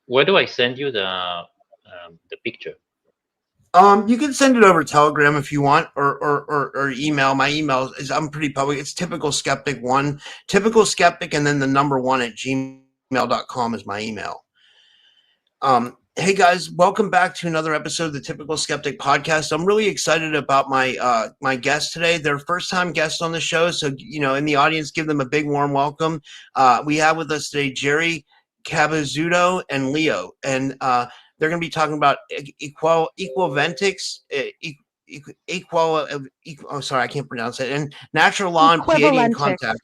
Where do I send you the picture? You can send it over Telegram if you want, or email. My email is I'm pretty public. It's typical skeptic one, typical skeptic, and then the number one at gmail.com is my email. Hey guys, welcome back to another episode of the Typical Skeptic podcast. I'm really excited about my guests today. They're first time guests on the show, so in the audience, give them a big warm welcome. We have with us today Geri Cabezudo and Lio, and they're going to be talking about equivalentics. Oh, sorry, I can't pronounce it. And natural law and Pleiadian Equivalentics. contact.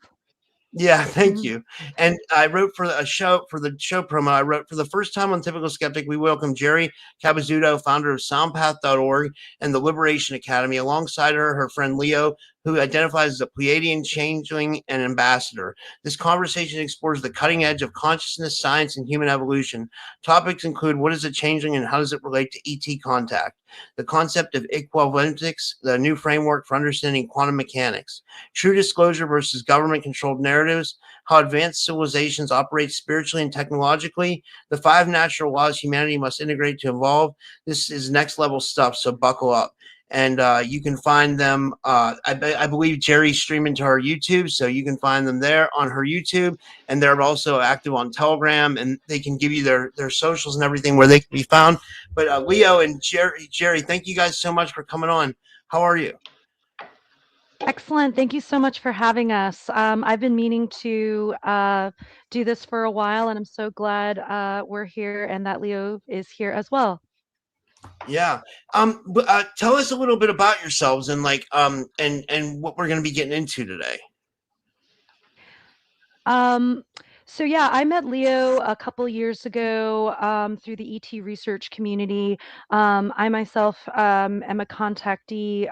Yeah, thank Mhm. you. And I wrote for the show promo. I wrote for the first time on Typical Skeptic. We welcome Geri Cabezudo, founder of SoundPath.org and the Liberation Academy. Alongside her friend Lio, who identifies as a Pleiadian changeling and ambassador. This conversation explores the cutting edge of consciousness, science, and human evolution. Topics include what is a changeling and how does it relate to ET contact, the concept of equivalentics, the new framework for understanding quantum mechanics, true disclosure versus government controlled narratives, how advanced civilizations operate spiritually and technologically, the 5 natural laws humanity must integrate to evolve. This is next level stuff, so buckle up. And you can find them. I believe Geri's streaming to her YouTube, so you can find them there on her YouTube. And they're also active on Telegram, and they can give you their socials and everything where they can be found. But Lio and Geri, thank you guys so much for coming on. How are you? Excellent. Thank you so much for having us. I've been meaning to do this for a while, and I'm so glad we're here and that Leo is here as well. Yeah. Tell us a little bit about yourselves and and what we're going to be getting into today. Um, so yeah, I met Leo a couple years ago through the ET research community. I myself am a contactee,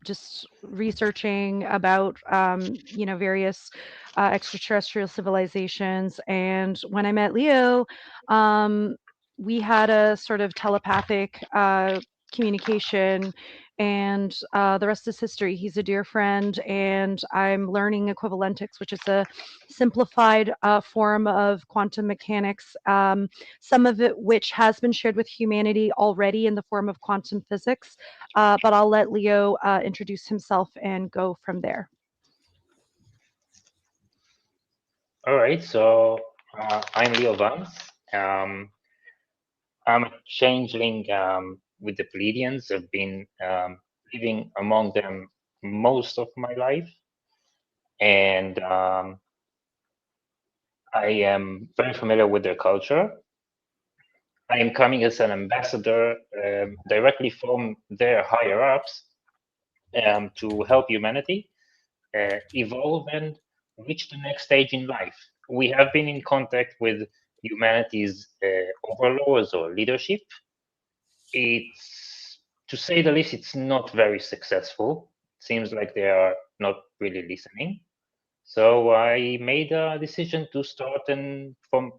just researching about, various extraterrestrial civilizations. And when I met Leo, um, we had a sort of telepathic communication, and the rest is history. He's a dear friend, and I'm learning equivalentics, which is a simplified form of quantum mechanics, some of it which has been shared with humanity already in the form of quantum physics. But I'll let Leo introduce himself and go from there. All right, so I'm Leo Vance. Um, I'm a changeling with the Pleiadians. I've been living among them most of my life, and I am very familiar with their culture. I am coming as an ambassador directly from their higher ups to help humanity evolve and reach the next stage in life. We have been in contact with humanity's overlords or leadership. It's, to say the least, it's not very successful. It seems like they are not really listening. So I made a decision to start and from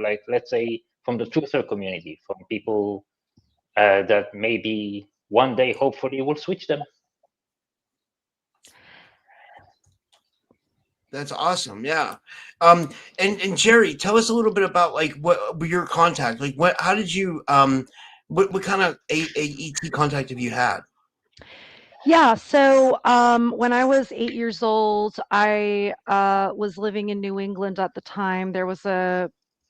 like, let's say, from the truther community, from people that maybe one day hopefully will switch them. That's awesome. Yeah. And Geri, tell us a little bit about like what your contact, like what, how did you, what kind of ET contact have you had? Yeah, so when I was 8 years old, I was living in New England at the time.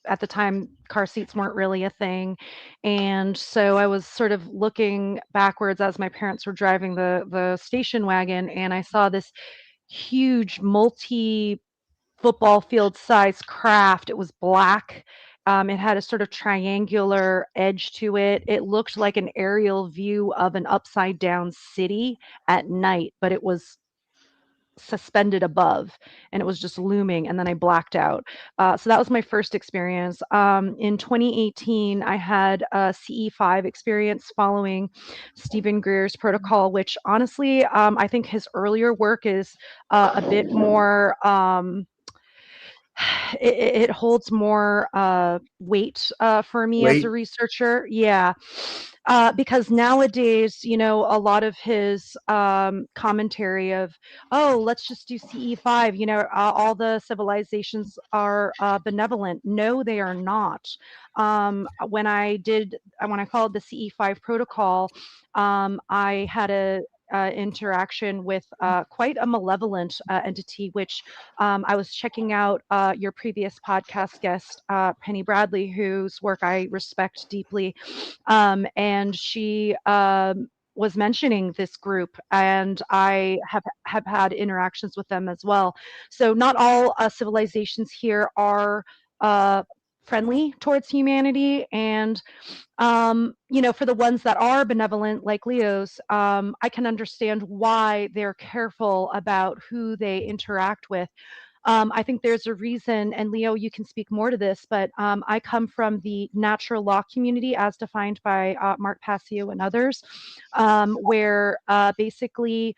At the time, car seats weren't really a thing. And so I was sort of looking backwards as my parents were driving the station wagon, and I saw this huge multi football field size craft. It was black. It had a sort of triangular edge to it. It looked like an aerial view of an upside down city at night, but it was suspended above, and it was just looming, and then I blacked out. So that was my first experience. In 2018, I had a CE5 experience following Stephen Greer's protocol, which honestly, I think his earlier work is a bit more. It holds more weight for me as a Wait. researcher. Yeah. because nowadays, a lot of his commentary of, oh, let's just do CE5, all the civilizations are benevolent. No, they are not. When I called the CE5 protocol, I had a interaction with quite a malevolent entity, which I was checking out your previous podcast guest, Penny Bradley, whose work I respect deeply. And she was mentioning this group, and I have had interactions with them as well. So not all civilizations here are friendly towards humanity, and for the ones that are benevolent, like Leo's, I can understand why they're careful about who they interact with. I think there's a reason, and Leo, you can speak more to this, but I come from the natural law community as defined by Mark Passio and others, where basically,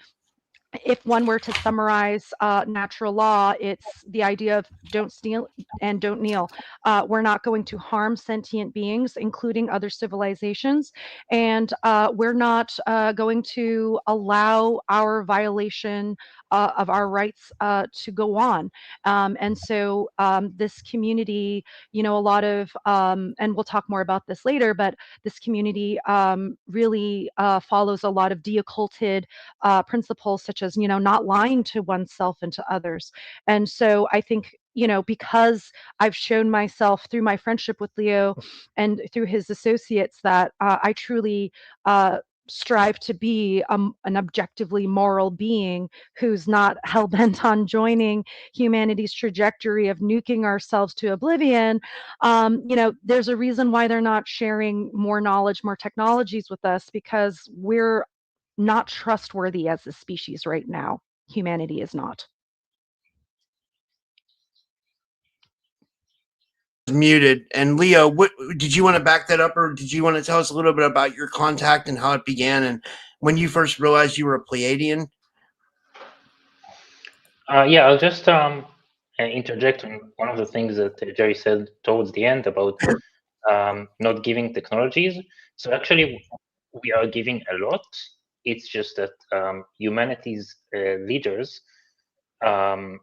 if one were to summarize natural law, it's the idea of don't steal and don't kneel. We're not going to harm sentient beings, including other civilizations, and we're not going to allow our violation of our rights to go on. And so this community, a lot of, and we'll talk more about this later, but this community really follows a lot of deocculted principles, such as not lying to oneself and to others. And so I think, because I've shown myself through my friendship with Leo and through his associates that I truly strive to be an objectively moral being who's not hell-bent on joining humanity's trajectory of nuking ourselves to oblivion. There's a reason why they're not sharing more knowledge, more technologies with us, because we're not trustworthy as a species right now. Humanity is not. Muted. And Leo, what did you want to back that up, or did you want to tell us a little bit about your contact and how it began and when you first realized you were a Pleiadian? Yeah, I'll just interject on one of the things that Jerry said towards the end about not giving technologies. So actually, we are giving a lot. It's just that humanity's leaders are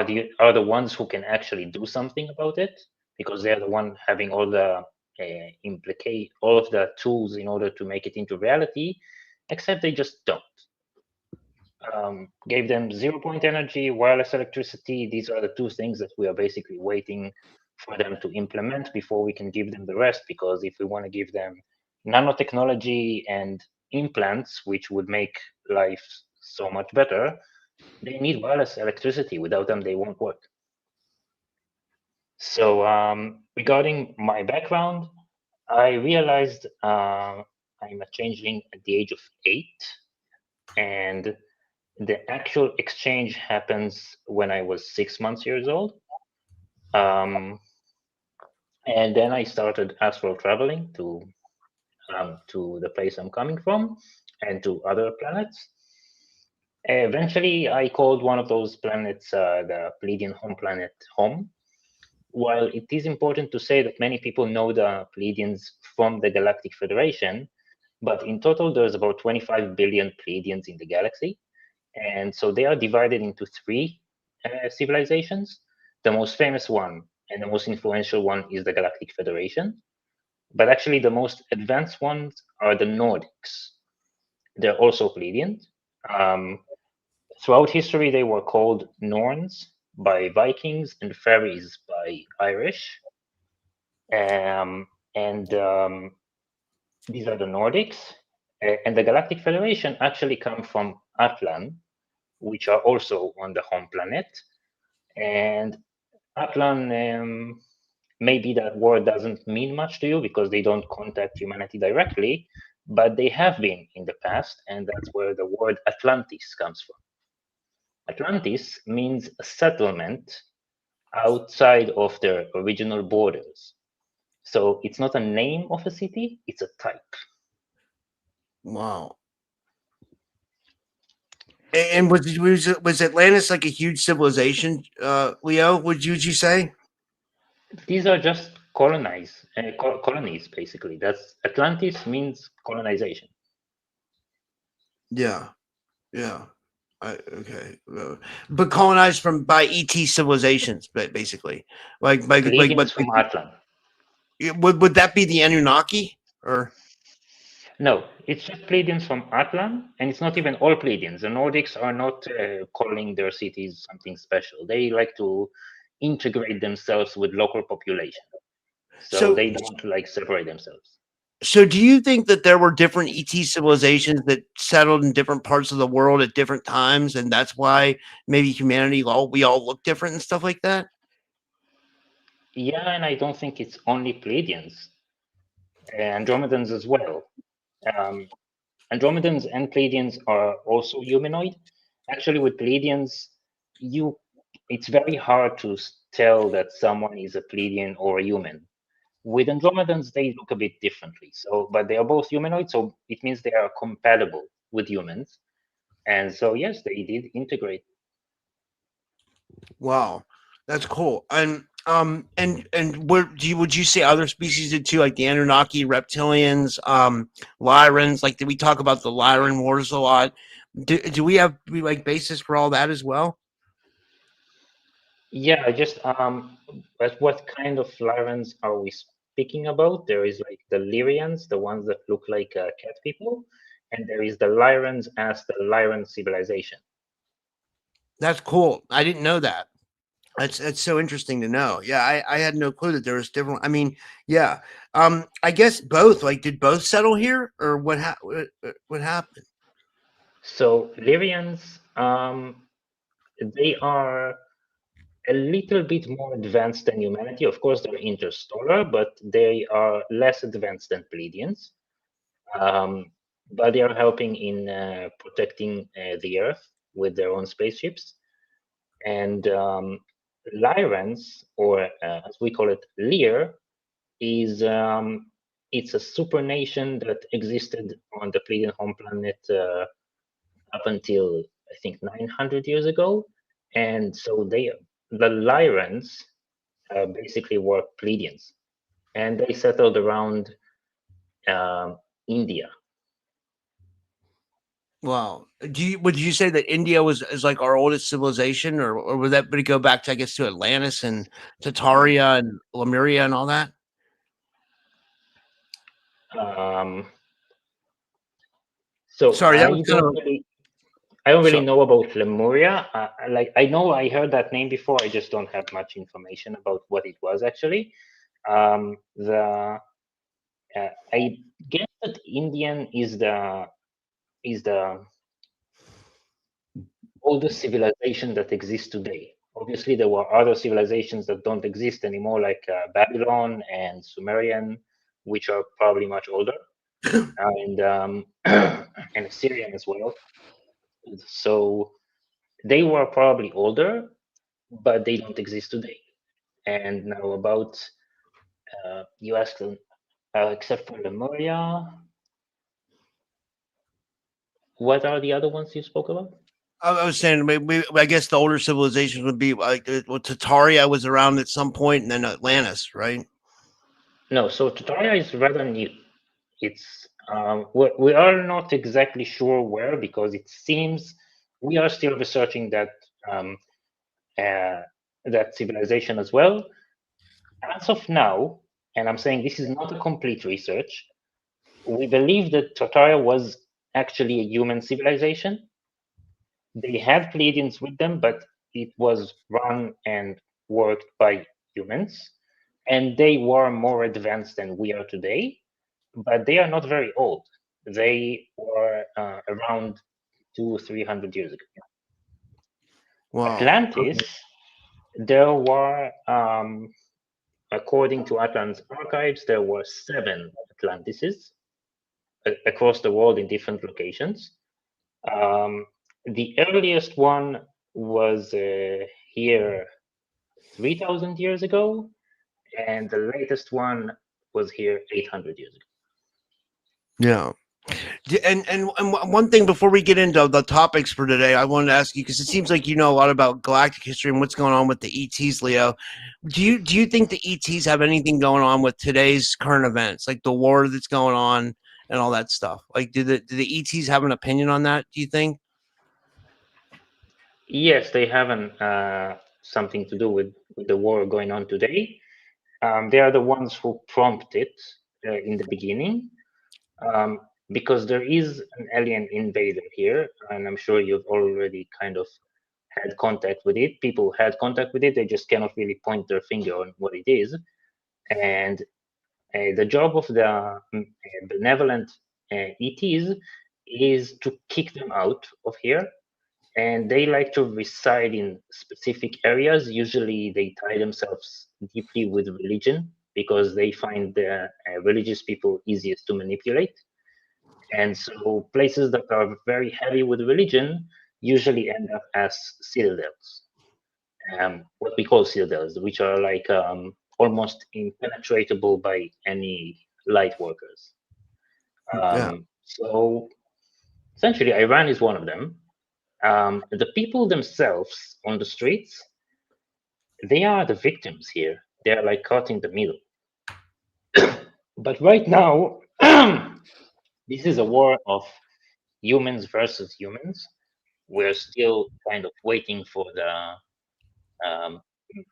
the ones who can actually do something about it, because they're the one having all the all of the tools in order to make it into reality, except they just don't. Gave them 0-point energy, wireless electricity. These are the two things that we are basically waiting for them to implement before we can give them the rest, because if we want to give them nanotechnology and implants, which would make life so much better, they need wireless electricity. Without them, they won't work. So regarding my background, I realized I'm a changeling at the age of 8, and the actual exchange happens when I was 6 months old. And then I started astral traveling to the place I'm coming from and to other planets. Eventually, I called one of those planets the Pleiadian home planet home. While it is important to say that many people know the Pleiadians from the Galactic Federation, but in total, there's about 25 billion Pleiadians in the galaxy. And so they are divided into 3 civilizations. The most famous one and the most influential one is the Galactic Federation. But actually, the most advanced ones are the Nordics. They're also Pleiadian. Throughout history, they were called Norns by Vikings and Fairies by Irish. And these are the Nordics. And the Galactic Federation actually come from Atlan, which are also on the home planet. And Atlan, maybe that word doesn't mean much to you because they don't contact humanity directly, but they have been in the past, and that's where the word Atlantis comes from. Atlantis means a settlement outside of their original borders. So it's not a name of a city, it's a type. Wow. And was Atlantis like a huge civilization, Leo? Would you say? These are just colonies, basically. That's Atlantis means colonization. Yeah. Yeah. Okay. But colonized by ET civilizations, basically. Like Pleiadians from Atlan. would that be the Anunnaki or? No, it's just Pleiadians from Atlan, and it's not even all Pleiadians. The Nordics are not calling their cities something special. They like to integrate themselves with local population, so they don't like separate themselves. So do you think that there were different ET civilizations that settled in different parts of the world at different times, and that's why maybe humanity we all look different and stuff like that? Yeah, and I don't think it's only Pleiadians, Andromedans as well. Andromedans and Pleiadians are also humanoid. Actually, with Pleiadians, it's very hard to tell that someone is a Pleiadian or a human. With Andromedans, they look a bit differently. But they are both humanoid, so it means they are compatible with humans. And so, yes, they did integrate. Wow, that's cool. And would you say other species did too, like the Anunnaki, reptilians, Lyrans? Like, did we talk about the Lyran wars a lot? Do we have like basis for all that as well? Yeah, just but what kind of Lyrans are we speaking about? There is like the Lyrians, the ones that look like cat people, and there is the Lyrans as the Lyran civilization. That's cool. I didn't know that. That's so interesting to know. Yeah, I had no clue that there was different. I mean, yeah. I guess both. Like, did both settle here, or what happened? So Lyrians, they are a little bit more advanced than humanity. Of course, they're interstellar, but they are less advanced than Pleiadians. But they are helping in protecting the Earth with their own spaceships. And Lyrans, or as we call it, Lear, is it's a super nation that existed on the Pleiadian home planet up until I think 900 years ago, and so the Lyrans basically were Pleiadians, and they settled around India. Wow. Would you say that India is like our oldest civilization, or would it go back to, I guess, to Atlantis and Tartaria and Lemuria and all that? So Sorry, that was kind of. I don't really know about Lemuria. I know I heard that name before. I just don't have much information about what it was actually. I guess that Indian is the oldest civilization that exists today. Obviously, there were other civilizations that don't exist anymore, like Babylon and Sumerian, which are probably much older, and and Assyrian as well. So they were probably older, but they don't exist today. And now about you asked, except for Lemuria, what are the other ones you spoke about? I was saying, maybe, I guess the older civilizations would be like, well, Tartaria was around at some point, and then Atlantis, right? No, so Tartaria is rather new. It's we are not exactly sure where, because it seems we are still researching that that civilization as well. As of now, and I'm saying this is not a complete research, we believe that Tartaria was actually a human civilization. They had Pleiadians with them, but it was run and worked by humans, and they were more advanced than we are today, but they are not very old. They were around 200-300 years ago. Wow. Atlantis, there were, according to Atlantis archives, there were 7 Atlantises across the world in different locations. The earliest one was here 3,000 years ago, and the latest one was here 800 years ago. Yeah. And one thing before we get into the topics for today, I wanted to ask you, because it seems like you know a lot about galactic history and what's going on with the ETs, Leo. Do you think the ETs have anything going on with today's current events, like the war that's going on and all that stuff? Like, do the ETs have an opinion on that, do you think? Yes, they have something to do with the war going on today. They are the ones who prompted in the beginning, because there is an alien invader here, and I'm sure you've already kind of had contact with it. People had contact with it, they just cannot really point their finger on what it is. And the job of the benevolent ETs is to kick them out of here. And they like to reside in specific areas. Usually, they tie themselves deeply with religion because they find the religious people easiest to manipulate. And so, places that are very heavy with religion usually end up as citadels, what we call citadels, which are like almost impenetrable by any light workers. Yeah. So, essentially, Iran is one of them. The people themselves on the streets, they are the victims here. They are like caught in the middle. But right now, this is a war of humans versus humans. We're still kind of waiting for the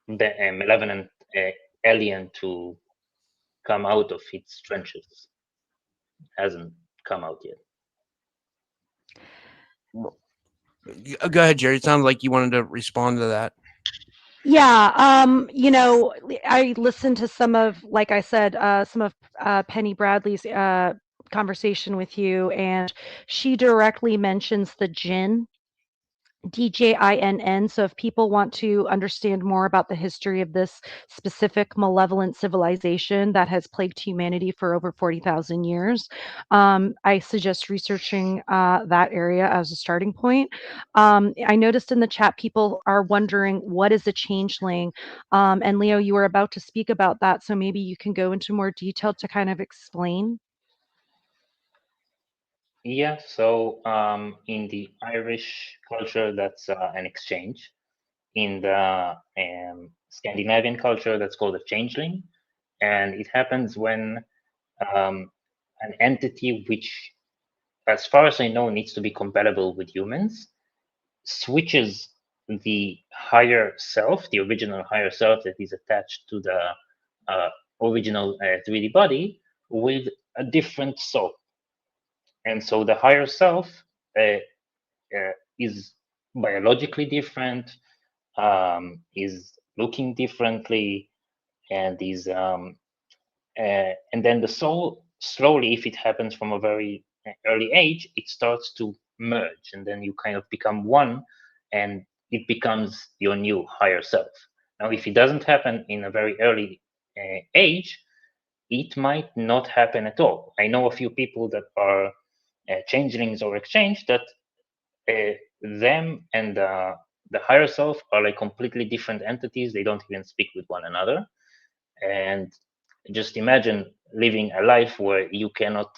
malevolent alien to come out of its trenches. Hasn't come out yet. Go ahead, Jerry. It sounded like you wanted to respond to that. Yeah, I listened to some of, like I said, some of Penny Bradley's conversation with you, and she directly mentions the jinn, DJINN. So if people want to understand more about the history of this specific malevolent civilization that has plagued humanity for over 40,000 years, I suggest researching that area as a starting point. I noticed in the chat people are wondering what is a changeling, and Leo, you were about to speak about that, so maybe you can go into more detail to kind of explain. Yeah, so in the Irish culture, that's an exchange. In the Scandinavian culture, that's called a changeling. And it happens when an entity which, as far as I know, needs to be compatible with humans, switches the higher self, the original higher self that is attached to the original 3D body, with a different soul. And so the higher self is biologically different, is looking differently, and and then the soul slowly, if it happens from a very early age, it starts to merge, and then you kind of become one, and it becomes your new higher self. Now, if it doesn't happen in a very early age, it might not happen at all. I know a few people that are changelings or exchange that them and the higher self are like completely different entities. They don't even speak with one another. And just imagine living a life where you cannot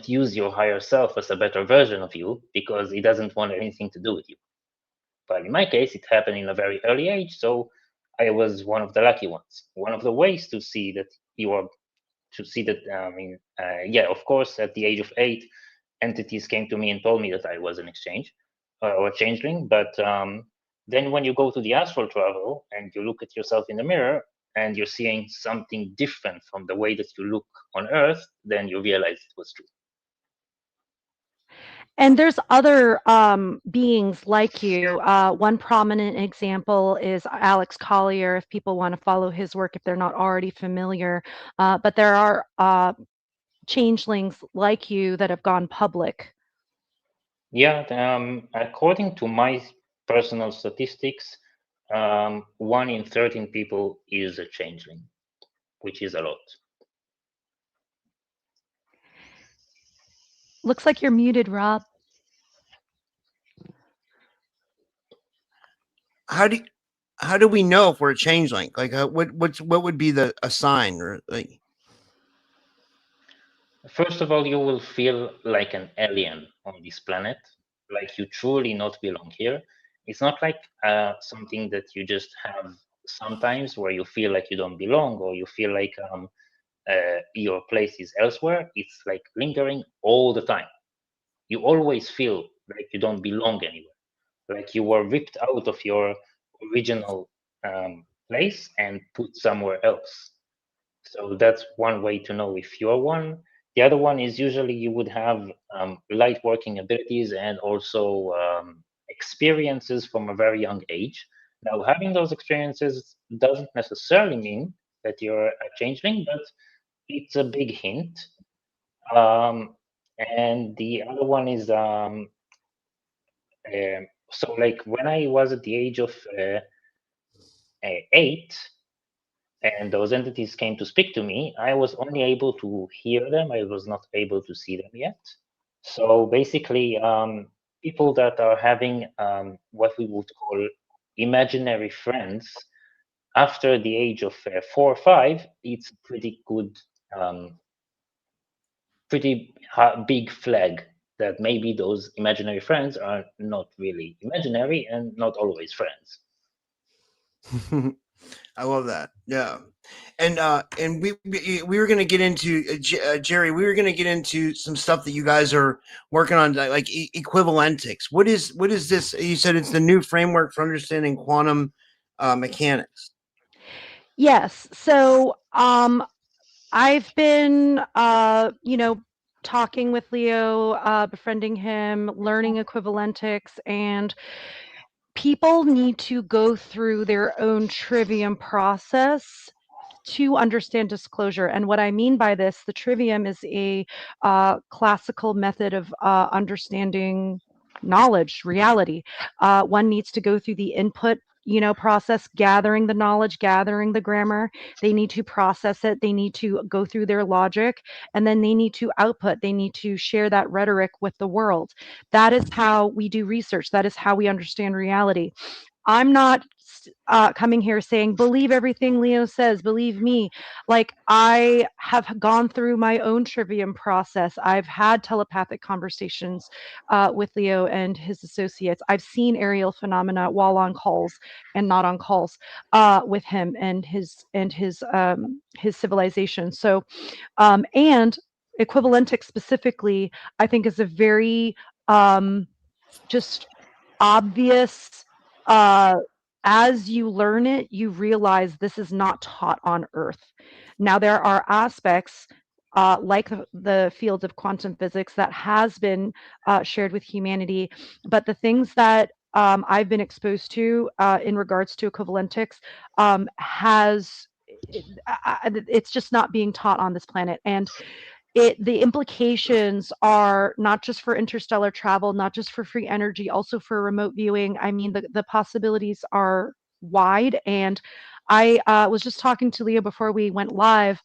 use your higher self as a better version of you because it doesn't want anything to do with you. But in my case, it happened in a very early age, so I was one of the lucky ones. One of the ways to see that you are yeah, of course, at the age of 8, entities came to me and told me that I was an exchange or a changeling. But then when you go to the astral travel and you look at yourself in the mirror and you're seeing something different from the way that you look on Earth, then you realize it was true. And there's other beings like you. One prominent example is Alex Collier, if people want to follow his work, if they're not already familiar. But there are changelings like you that have gone public. Yeah, according to my personal statistics, 1 in 13 people is a changeling, which is a lot. Looks like you're muted, Rob. How do we know if we're a changeling? Like, what would be a sign, or like? First of all, you will feel like an alien on this planet, like you truly not belong here. It's not like something that you just have sometimes where you feel like you don't belong or you feel like your place is elsewhere. It's like lingering all the time. You always feel like you don't belong anywhere, like you were ripped out of your original place and put somewhere else. So that's one way to know if you're one. The other one is usually you would have light working abilities and also experiences from a very young age. Now, having those experiences doesn't necessarily mean that you're a changeling, but it's a big hint. And the other one is so like when I was at the age of 8, and those entities came to speak to me, I was only able to hear them. I was not able to see them yet. So basically, people that are having what we would call imaginary friends after the age of 4 or 5, it's pretty good, pretty big flag that maybe those imaginary friends are not really imaginary and not always friends. I love that. Yeah. And we were going to get into Jerry. We were going to get into some stuff that you guys are working on, like Equivalentics. What is this? You said it's the new framework for understanding quantum mechanics. Yes. So I've been talking with Leo, befriending him, learning Equivalentics, and people need to go through their own trivium process to understand disclosure. And what I mean by this, the trivium is a classical method of understanding knowledge, reality. One needs to go through the input process, gathering the knowledge, gathering the grammar. They need to process it. They need to go through their logic, and then they need to output. They need to share that rhetoric with the world. That is how we do research. That is how we understand reality. I'm not coming here saying, believe everything Leo says, believe me. Like, I have gone through my own trivium process. I've had telepathic conversations with Leo and his associates. I've seen aerial phenomena while on calls and not on calls with him and his civilization. So, and Equivalentic specifically, I think is a very just obvious, as you learn it, you realize this is not taught on Earth. Now, there are aspects like the field of quantum physics that has been shared with humanity, but the things that I've been exposed to in regards to Equivalentics it's just not being taught on this planet. And the implications are not just for interstellar travel, not just for free energy, also for remote viewing. I mean, the possibilities are wide. And I was just talking to Leo before we went live.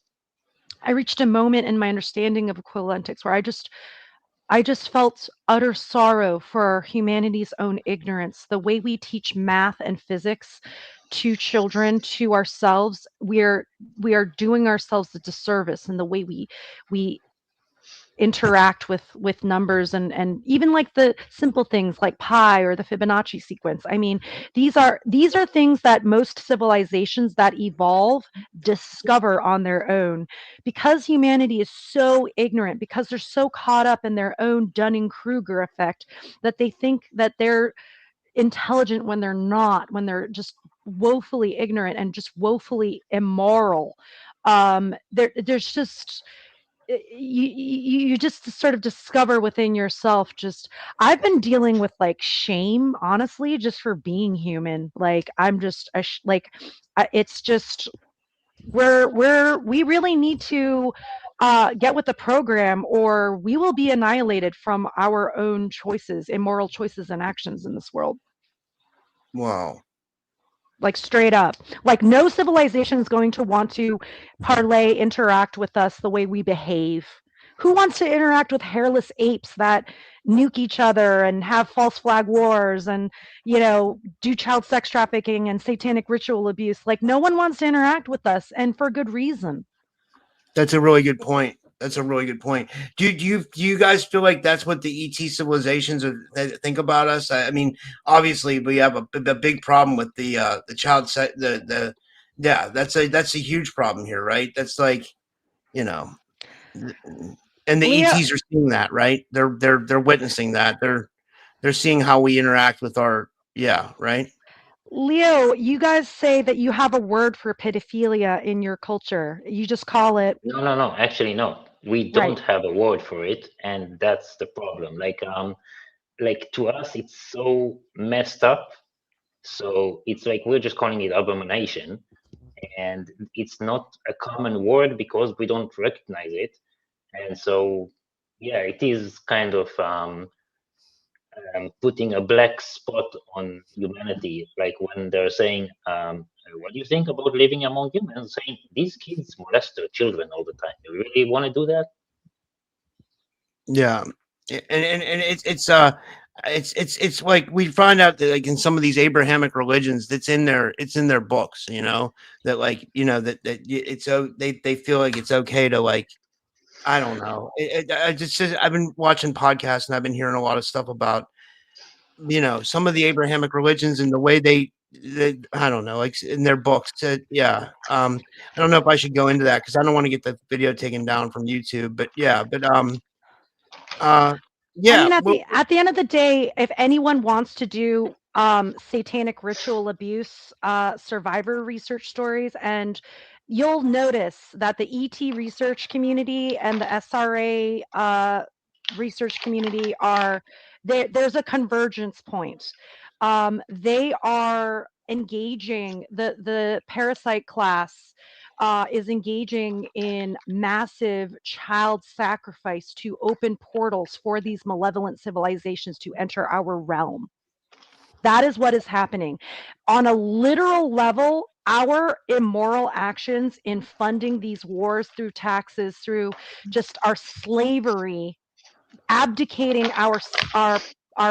I reached a moment in my understanding of Equivalentics where I just felt utter sorrow for humanity's own ignorance. The way we teach math and physics to children, to ourselves, we are doing ourselves a disservice in the way we interact with numbers, and even like the simple things like pi or the Fibonacci sequence. I mean, these are things that most civilizations that evolve discover on their own, because humanity is so ignorant, because they're so caught up in their own Dunning-Kruger effect, that they think that they're intelligent when they're not, when they're just woefully ignorant and just woefully immoral. There's just you just sort of discover within yourself. Just, I've been dealing with like shame, honestly, just for being human. Like, I'm just it's just, we really need to get with the program, or we will be annihilated from our own choices, immoral choices and actions in this world. Wow. Like, straight up. Like, no civilization is going to want to interact with us the way we behave. Who wants to interact with hairless apes that nuke each other and have false flag wars and, do child sex trafficking and satanic ritual abuse? Like, no one wants to interact with us, and for good reason. That's a really good point. That's a really good point. Do you guys feel like that's what the ET civilizations think about us? I mean, obviously we have a big problem with the child set the yeah, that's a huge problem here, right? That's like, you know, and the Leo, ETs are seeing that, right? They're witnessing that. They're seeing how we interact with our right? Leo, you guys say that you have a word for pedophilia in your culture. You just call it No. Actually, no. We right. don't have a word for it, and that's the problem. Like to us, it's so messed up. So it's like we're just calling it abomination, and it's not a common word because we don't recognize it. And so, yeah, it is kind of putting a black spot on humanity. Like when they're saying, "What do you think about living among humans?" Saying these kids molest their children all the time. You really want to do that? Yeah, and it's like we find out that like in some of these Abrahamic religions, it's in their books, that like it's so they feel like it's okay to like I don't know. I've been watching podcasts and I've been hearing a lot of stuff about some of the Abrahamic religions and the way they I don't know, like in their books. Yeah, I don't know if I should go into that because I don't want to get the video taken down from YouTube. But yeah, uh, I yeah, mean, well, at the end of the day, if anyone wants to do satanic ritual abuse survivor research stories, and you'll notice that the ET research community and the SRA research community are there. There's a convergence point. They are engaging the parasite class is engaging in massive child sacrifice to open portals for these malevolent civilizations to enter our realm. That is what is happening. On a literal level, our immoral actions in funding these wars through taxes, through just our slavery, abdicating our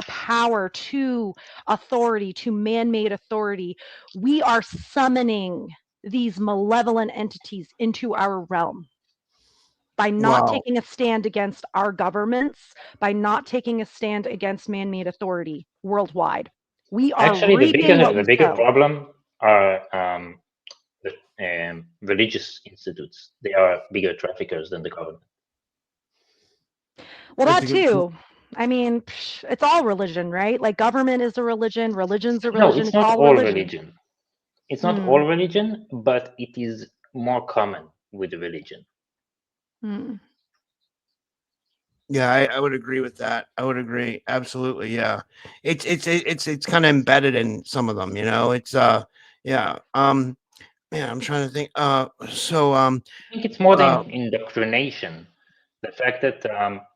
power to authority, to man-made authority, we are summoning these malevolent entities into our realm by not wow, taking a stand against our governments, by not taking a stand against man-made authority worldwide. We are Actually, reaping what the we bigger sow. problem are the religious institutes. They are bigger traffickers than the government. Well, that's that a good point. too. I mean, it's all religion, right? Like government is a religion, religion's a No, religion, it's it's not all all religion. religion. It's not Hmm. all religion, but it is more common with religion. Hmm. Yeah, I would agree with that. I would agree absolutely. Yeah, it's kind of embedded in some of them. It's yeah. Man, I'm trying to think. I think it's more Uh, than indoctrination. The fact that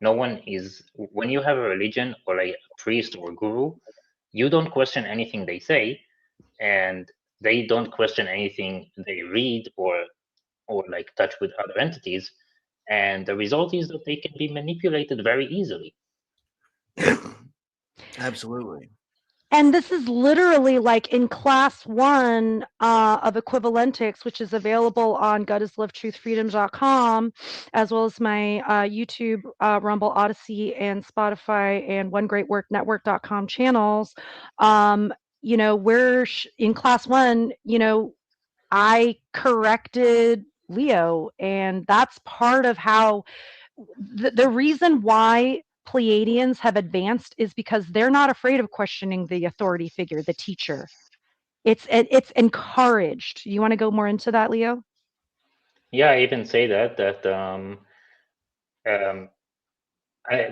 no one is, when you have a religion or like a priest or a guru, you don't question anything they say, and they don't question anything they read or like touch with other entities. And the result is that they can be manipulated very easily. absolutely. And this is literally like in class one of Equivalentics, which is available on godislovetruthfreedom.com, as well as my YouTube, Rumble, Odyssey, and Spotify, and onegreatworknetwork.com channels. We're in class one, I corrected Leo, and that's part of how the reason why Pleiadians have advanced is because they're not afraid of questioning the authority figure, the teacher. It's encouraged. You want to go more into that, Leo? Yeah, I even say that um,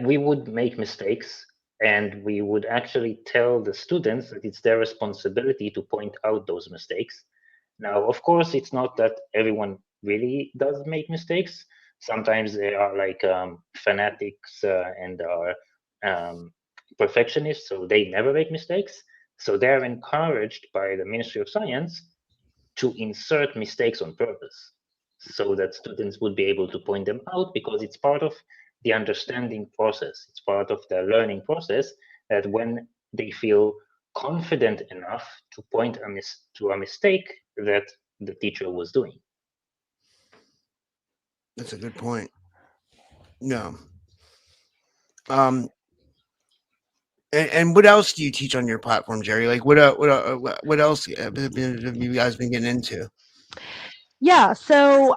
we would make mistakes, and we would actually tell the students that it's their responsibility to point out those mistakes. Now, of course, it's not that everyone really does make mistakes. Sometimes they are like fanatics and are um, perfectionists, so they never make mistakes. So they're encouraged by the Ministry of Science to insert mistakes on purpose so that students would be able to point them out because it's part of the understanding process. It's part of the learning process that when they feel confident enough to point to a mistake that the teacher was doing. That's a good point. No. Um, and what else do you teach on your platform, Jerry? Like, what else have you guys been getting into? Yeah, so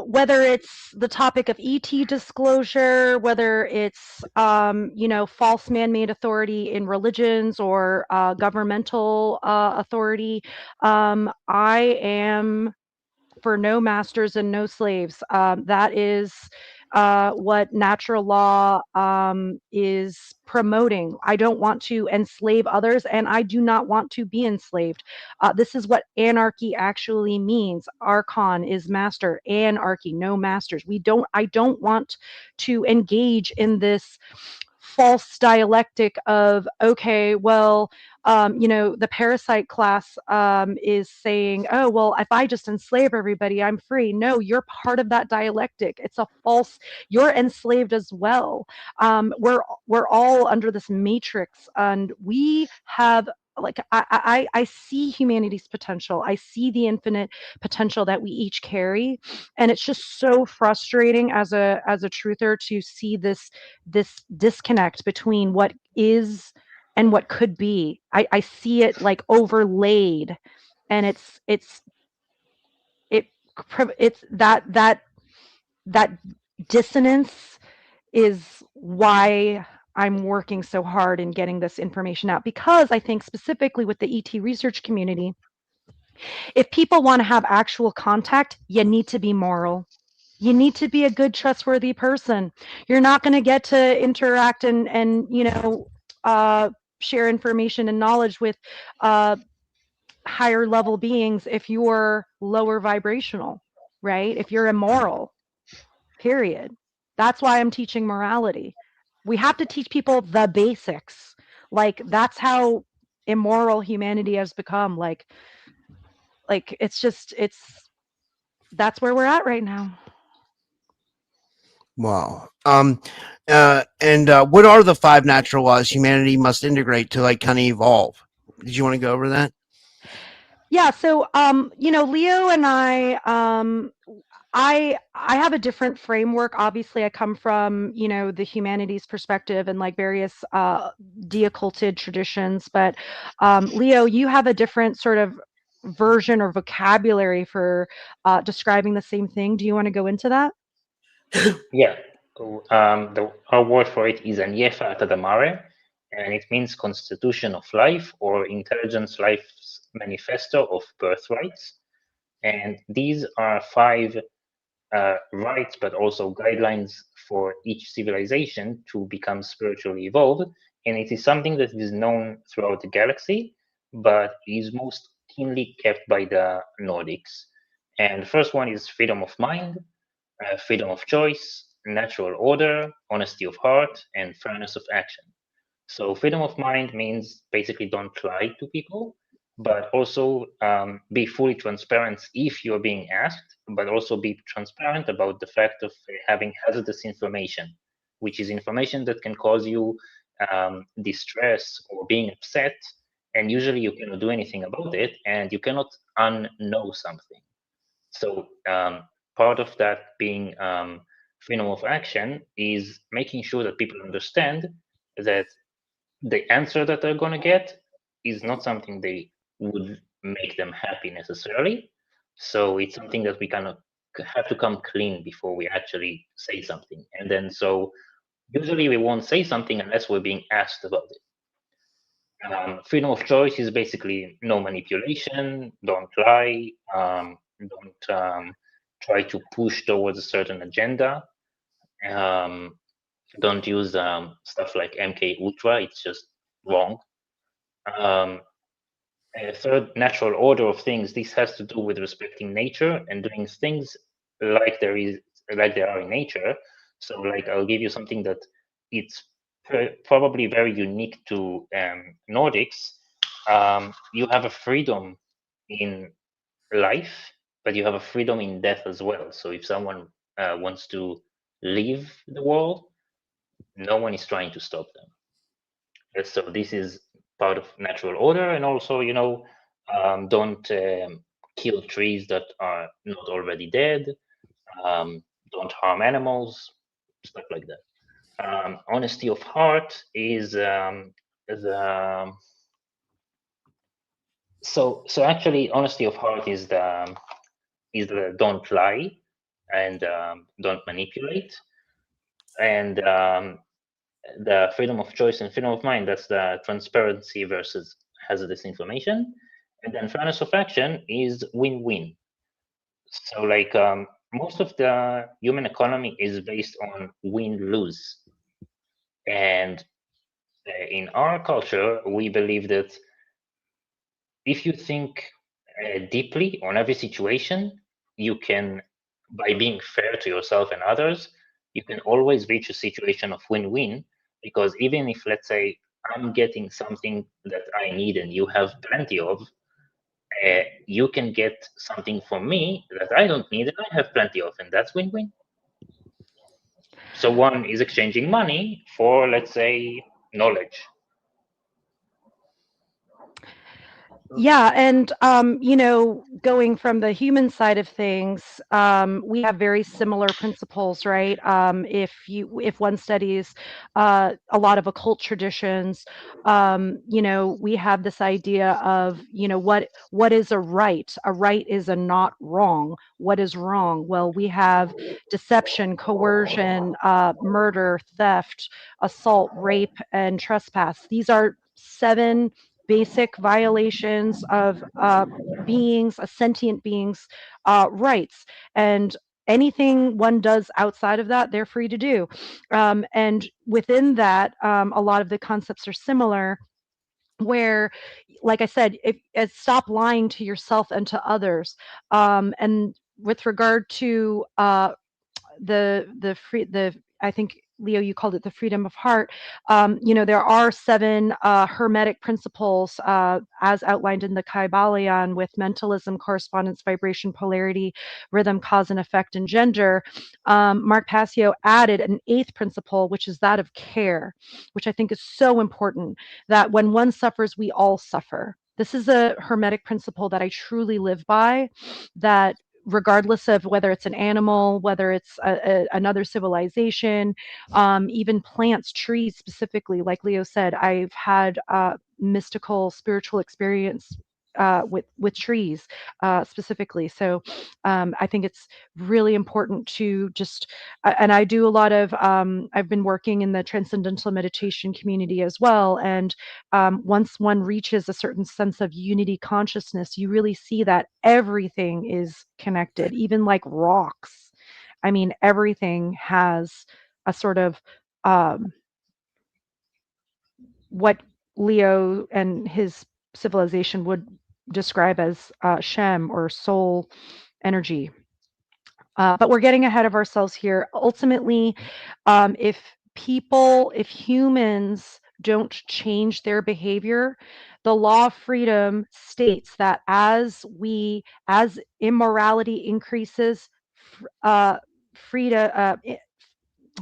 whether it's the topic of ET disclosure, whether it's false man-made authority in religions or governmental authority, I am for no masters and no slaves. That is what natural law is promoting. I don't want to enslave others, and I do not want to be enslaved. This is what anarchy actually means. Archon is master, anarchy, no masters. I don't want to engage in this false dialectic of, okay, well, the parasite class is saying, oh, well, if I just enslave everybody, I'm free. No, you're part of that dialectic. It's a false, you're enslaved as well. We're all under this matrix, and we have like I see humanity's potential. I see the infinite potential that we each carry, and it's just so frustrating as a truther to see this disconnect between what is and what could be. I see it like overlaid, and it it's that dissonance is why I'm working so hard in getting this information out, because I think specifically with the ET research community, if people want to have actual contact, you need to be moral. You need to be a good, trustworthy person. You're not going to get to interact and uh, share information and knowledge with uh, higher level beings if you're lower vibrational, right? If you're immoral, period. That's why I'm teaching morality. We have to teach people the basics. Like that's how immoral humanity has become. Like it's that's where we're at right now. Wow. And what are the 5 natural laws humanity must integrate to like kind of evolve? Did you want to go over that? Yeah, so Leo and I have a different framework. Obviously, I come from, the humanities perspective and like various deocculted traditions, but Leo, you have a different sort of version or vocabulary for describing the same thing. Do you want to go into that? Yeah. Our word for it is Anyefa Atadamare, and it means constitution of life or intelligence life's manifesto of birthrights. And these are 5 rights, but also guidelines for each civilization to become spiritually evolved. And it is something that is known throughout the galaxy, but is most keenly kept by the Nordics. And the first one is freedom of mind, freedom of choice, natural order, honesty of heart, and fairness of action. So freedom of mind means basically don't lie to people, but also be fully transparent if you're being asked, but also be transparent about the fact of having hazardous information, which is information that can cause you distress or being upset, and usually you cannot do anything about it, and you cannot unknow something. So part of that being freedom of action is making sure that people understand that the answer that they're going to get is not something they would make them happy necessarily. So it's something that we kind of have to come clean before we actually say something. And then so usually we won't say something unless we're being asked about it. Freedom of choice is basically no manipulation, don't lie, don't try to push towards a certain agenda. Um, don't use stuff like MK Ultra, it's just wrong. A third, natural order of things. This has to do with respecting nature and doing things like they are in nature. So, like, I'll give you something that it's probably very unique to Nordics. You have a freedom in life, but you have a freedom in death as well. So, if someone wants to leave the world, no one is trying to stop them. So this is part of natural order, and also, don't kill trees that are not already dead. Don't harm animals. stuff like that. Honesty of heart is so actually honesty of heart is the don't lie and don't manipulate, and the freedom of choice and freedom of mind, that's the transparency versus hazardous information. And then fairness of action is win-win. So like most of the human economy is based on win-lose, and in our culture we believe that if you think deeply on every situation, you can, by being fair to yourself and others, you can always reach a situation of win-win, because even if, let's say, I'm getting something that I need and you have plenty of, you can get something from me that I don't need and I have plenty of, and that's win-win. So one is exchanging money for, let's say, knowledge. Yeah, and going from the human side of things, we have very similar principles, right? If one studies a lot of occult traditions, we have this idea of, what is a right? A right is a not wrong. What is wrong? Well, we have deception, coercion, murder, theft, assault, rape, and trespass. These are 7 basic violations of beings, a sentient being's rights. And anything one does outside of that, they're free to do. And within that, a lot of the concepts are similar, where, like I said, stop lying to yourself and to others. And with regard to the I think, Leo, you called it the freedom of heart. There are 7 hermetic principles as outlined in the Kybalion, with mentalism, correspondence, vibration, polarity, rhythm, cause and effect, and gender. Mark Passio added an 8th principle, which is that of care, which I think is so important, that when one suffers, we all suffer. This is a hermetic principle that I truly live by, that regardless of whether it's an animal, whether it's another civilization, even plants, trees specifically, like Leo said, I've had mystical, spiritual experience with trees specifically. So I think it's really important to just, and I do a lot of, I've been working in the transcendental meditation community as well. And once one reaches a certain sense of unity consciousness, you really see that everything is connected, even like rocks. I mean, everything has a sort of what Leo and his civilization would describe as Shem, or soul energy. But we're getting ahead of ourselves here. Ultimately, if humans don't change their behavior, the law of freedom states that as immorality increases, freedom,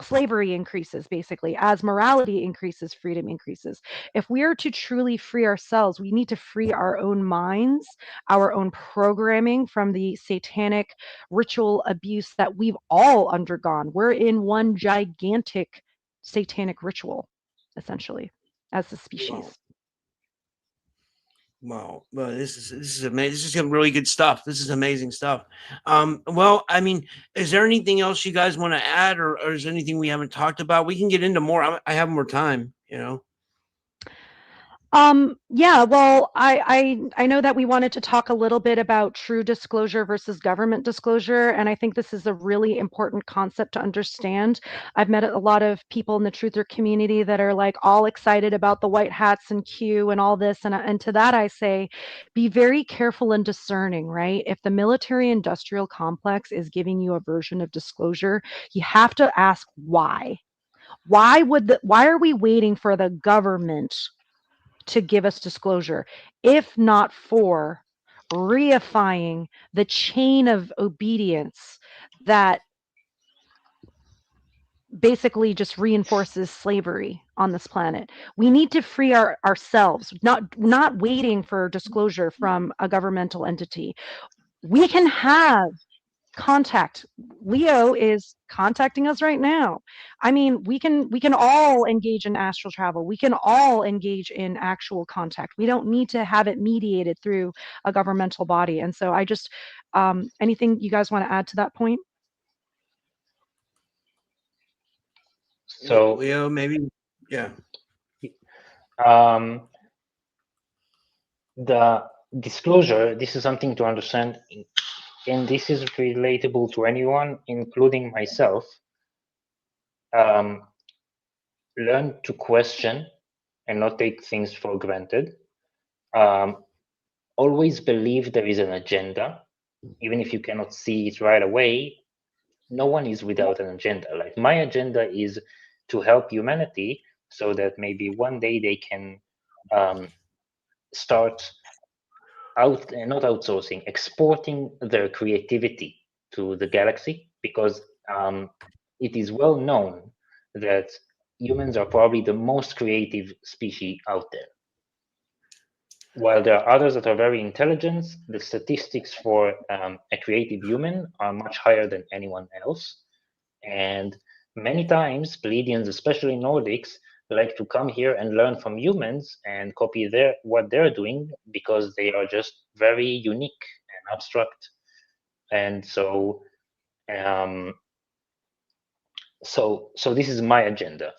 slavery increases. Basically, as morality increases, freedom increases. If we are to truly free ourselves, we need to free our own minds, our own programming from the satanic ritual abuse that we've all undergone. We're in one gigantic satanic ritual, essentially, as a species. Wow. Well, this is amazing. This is some really good stuff. This is amazing stuff. Well, I mean, is there anything else you guys want to add, or is there anything we haven't talked about? We can get into more. I have more time, Yeah, well, I know that we wanted to talk a little bit about true disclosure versus government disclosure, and I think this is a really important concept to understand. I've met a lot of people in the truther community that are like all excited about the white hats and Q and all this, and to that I say, be very careful and discerning, right? If the military industrial complex is giving you a version of disclosure, you have to ask why. Why are we waiting for the government to give us disclosure, if not for reifying the chain of obedience that basically just reinforces slavery on this planet? We need to free ourselves, not waiting for disclosure from a governmental entity. We can have contact. Leo is contacting us right now. I mean, we can all engage in astral travel. We can all engage in actual contact. We don't need to have it mediated through a governmental body. And so I just anything you guys want to add to that point? So Leo, maybe, yeah. The disclosure, this is something to understand, and this is relatable to anyone, including myself. Learn to question and not take things for granted. Always believe there is an agenda, even if you cannot see it right away. No one is without an agenda. Like, my agenda is to help humanity so that maybe one day they can start not outsourcing, exporting their creativity to the galaxy, because it is well known that humans are probably the most creative species out there. While there are others that are very intelligent, the statistics for a creative human are much higher than anyone else. And many times, Pleiadians, especially Nordics, like to come here and learn from humans and copy what they're doing, because they are just very unique and abstract. And so, so this is my agenda.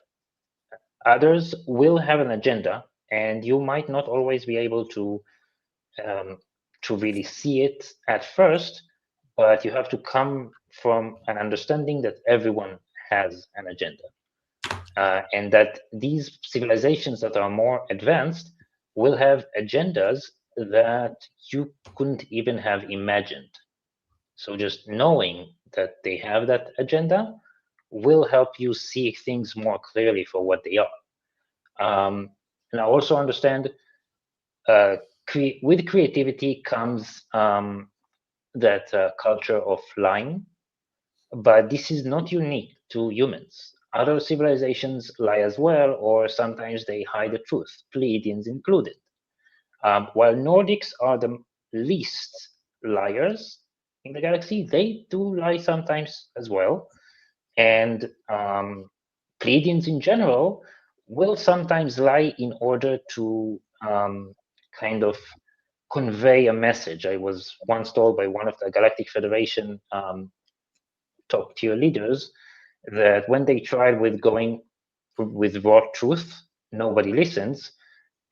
Others will have an agenda, and you might not always be able to really see it at first, but you have to come from an understanding that everyone has an agenda. And that these civilizations that are more advanced will have agendas that you couldn't even have imagined. So just knowing that they have that agenda will help you see things more clearly for what they are. And I also understand with creativity comes that culture of lying, but this is not unique to humans. Other civilizations lie as well, or sometimes they hide the truth, Pleiadians included. While Nordics are the least liars in the galaxy, they do lie sometimes as well. And Pleiadians in general will sometimes lie in order to kind of convey a message. I was once told by one of the Galactic Federation top tier leaders that when they tried with going with raw truth, nobody listens.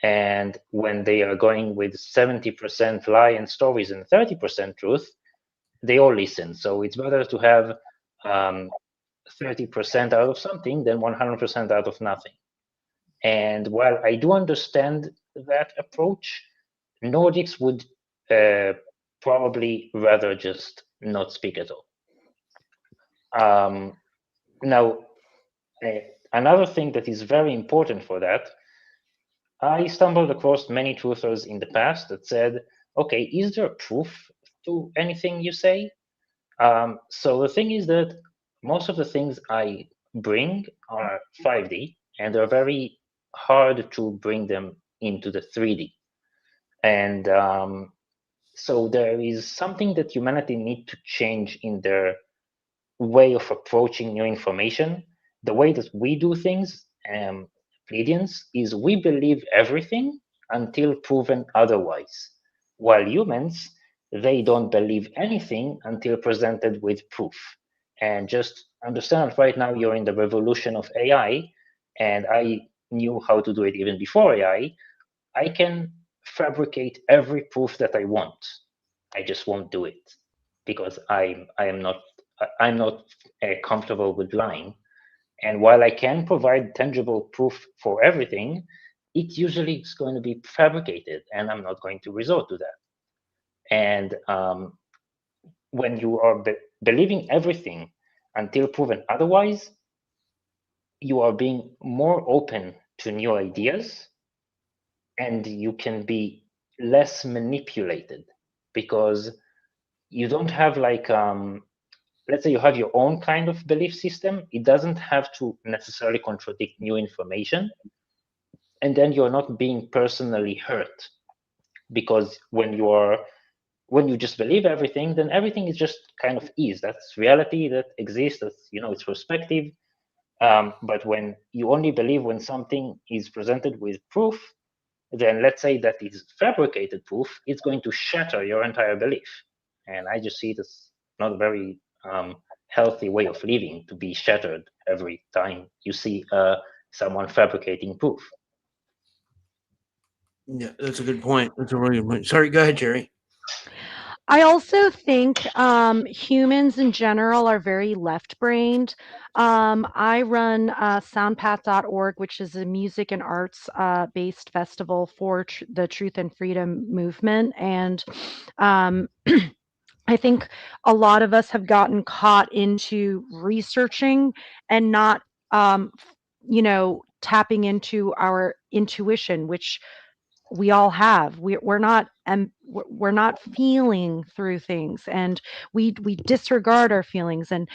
And when they are going with 70% lie and stories and 30% truth, they all listen. So it's better to have 30% out of something than 100% out of nothing. And while I do understand that approach, Nordics would probably rather just not speak at all. Now, another thing that is very important for that, I stumbled across many truthers in the past that said, okay, is there proof to anything you say? So the thing is that most of the things I bring are 5D, and they're very hard to bring them into the 3D. And so there is something that humanity need to change in their way of approaching new information. The way that we do things, Pleiadians, is we believe everything until proven otherwise. While humans, they don't believe anything until presented with proof. And just understand, right now you're in the revolution of AI, and I knew how to do it even before AI. I can fabricate every proof that I want. I just won't do it because I'm not comfortable with lying. And while I can provide tangible proof for everything, it usually is going to be fabricated, and I'm not going to resort to that. And when you are believing everything until proven otherwise, you are being more open to new ideas, and you can be less manipulated because you don't have like let's say you have your own kind of belief system. It doesn't have to necessarily contradict new information, and then you're not being personally hurt, because when you are when you just believe everything, then everything is just kind of is. That's reality that exists. That's, it's perspective. But when you only believe when something is presented with proof, then let's say that is fabricated proof, it's going to shatter your entire belief. And I just see it as not a very healthy way of living, to be shattered every time you see someone fabricating proof. Yeah, that's a good point. That's a really good point. Sorry, go ahead, Geri. I also think humans in general are very left-brained. I run soundpath.org, which is a music and arts based festival for the Truth and Freedom movement. And I think a lot of us have gotten caught into researching and not, tapping into our intuition, which we all have. We're not feeling through things, and we disregard our feelings. And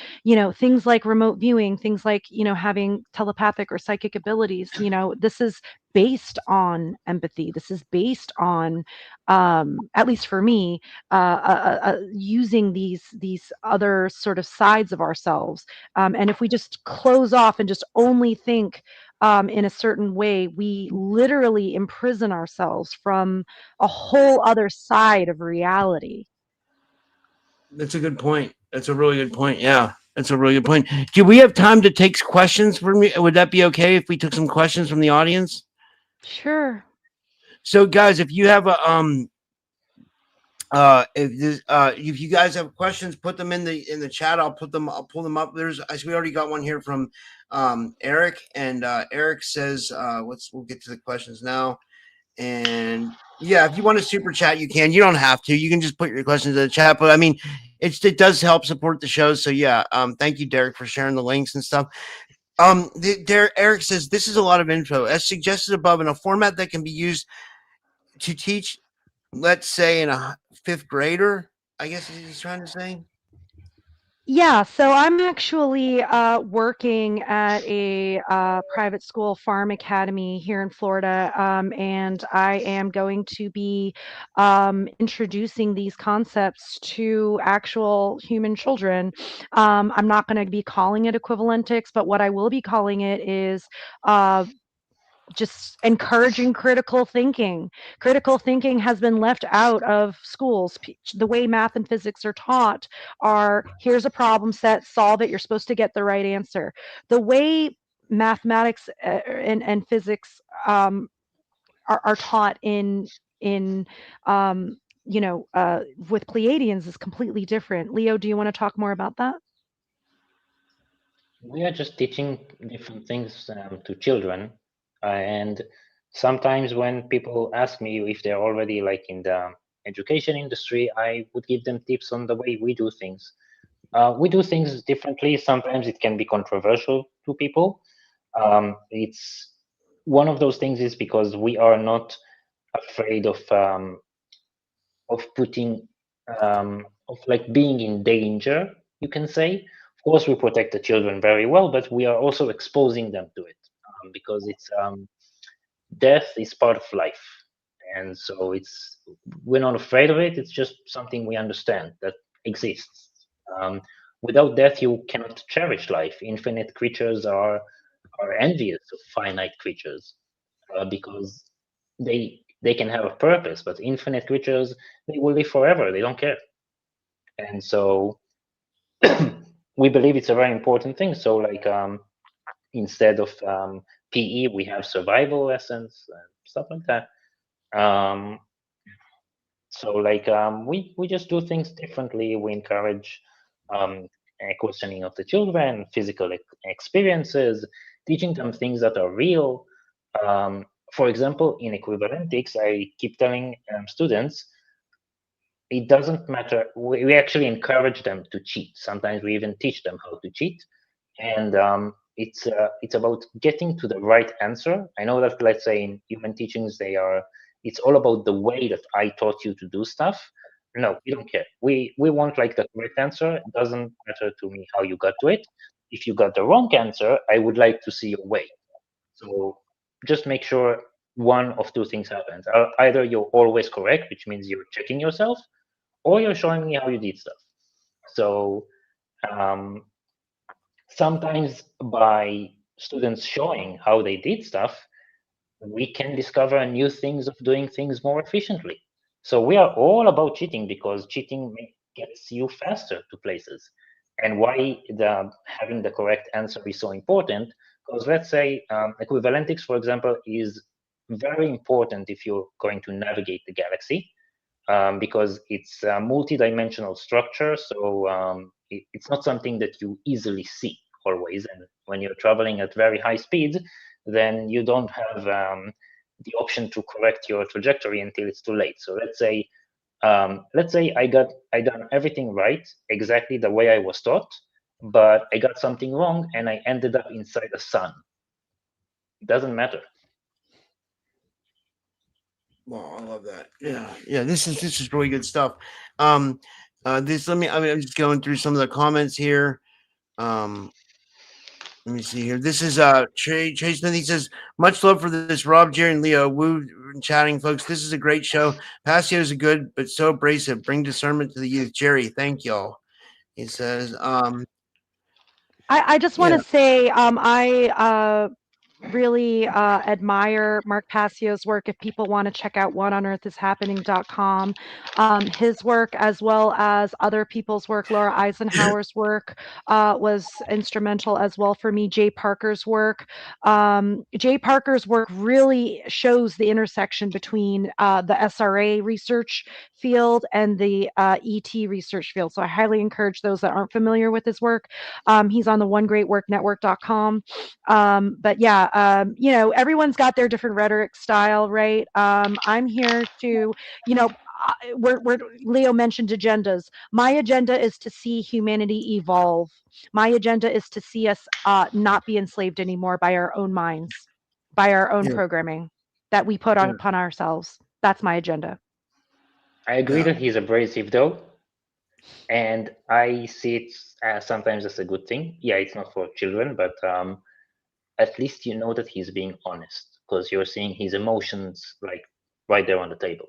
things like remote viewing, things like having telepathic or psychic abilities. This is based on empathy. This is based on, at least for me, using these other sort of sides of ourselves. And if we just close off and just only think in a certain way, we literally imprison ourselves from a whole other side of reality. That's a good point. That's a really good point. Yeah, that's a really good point. Do we have time to take questions from me? Would that be okay if we took some questions from the audience? Sure. So, guys, if you have a if you guys have questions, put them in the chat. I'll pull them up. We already got one here from Eric, and Eric says, we'll get to the questions now. And yeah, if you want to super chat, you can. You don't have to. You can just put your questions in the chat. But I mean, it does help support the show. So yeah, thank you, Derek, for sharing the links and stuff. Eric says, this is a lot of info as suggested above in a format that can be used to teach, let's say, in a fifth grader, I guess he's trying to say. Yeah, so I'm actually working at a private school farm academy here in Florida, and I am going to be introducing these concepts to actual human children. I'm not going to be calling it equivalentics, but what I will be calling it is just encouraging critical thinking. Critical thinking has been left out of schools. The way math and physics are taught are, here's a problem set, solve it, you're supposed to get the right answer. The way mathematics and physics are taught in with Pleiadians is completely different. Leo, do you want to talk more about that? We are just teaching different things to children, and sometimes when people ask me if they're already like in the education industry, I would give them tips on the way we do things. We do things differently. Sometimes it can be controversial to people. It's one of those things is because we are not afraid of putting of like being in danger, you can say. Of course, we protect the children very well, but we are also exposing them to it because it's death is part of life, and so we're not afraid of it. It's just something we understand that exists. Without death, you cannot cherish life. Infinite creatures are envious of finite creatures because they can have a purpose, but infinite creatures, they will live forever. They don't care. And so we believe it's a very important thing. So like instead of PE, we have survival lessons and stuff like that. So like we just do things differently. We encourage questioning of the children, physical experiences, teaching them things that are real. For example, in Equivalentics, I keep telling students, it doesn't matter. We actually encourage them to cheat. Sometimes we even teach them how to cheat. And it's about getting to the right answer. I know that, let's say, in human teachings, it's all about the way that I taught you to do stuff. No, we don't care. We want like the correct answer. It doesn't matter to me how you got to it. If you got the wrong answer, I would like to see your way. So just make sure one of two things happens. Either you're always correct, which means you're checking yourself, or you're showing me how you did stuff. So sometimes by students showing how they did stuff, we can discover new things of doing things more efficiently. So we are all about cheating because cheating gets you faster to places. And why having the correct answer is so important, because let's say equivalentics, for example, is very important if you're going to navigate the galaxy, because it's a multi-dimensional structure. So it's not something that you easily see always. And when you're traveling at very high speeds, then you don't have the option to correct your trajectory until it's too late. So let's say I done everything right, exactly the way I was taught, but I got something wrong and I ended up inside the sun. It doesn't matter. Well, I love that. Yeah. This is really good stuff. I'm just going through some of the comments here. Let me see here. This is Chase Smith. He says, much love for this Rob, Jerry, and Leo. Woo chatting, folks. This is a great show. Passio is a good but so abrasive. Bring discernment to the youth. Jerry, thank y'all. He says, I just want to say I really admire Mark Passio's work. If people want to check out whatonearthishappening.com, his work as well as other people's work, Laura Eisenhower's work was instrumental as well for me. Jay Parker's work. Jay Parker's work really shows the intersection between the SRA research field and the ET research field. So I highly encourage those that aren't familiar with his work. He's on the onegreatworknetwork.com. But yeah, everyone's got their different rhetoric style, right? I'm here to, Leo mentioned agendas. My agenda is to see humanity evolve. My agenda is to see us not be enslaved anymore by our own minds, by our own programming that we put upon ourselves. That's my agenda. I agree that he's abrasive, though, and I see it sometimes as a good thing. Yeah, it's not for children, but at least you know that he's being honest, because you're seeing his emotions like right there on the table.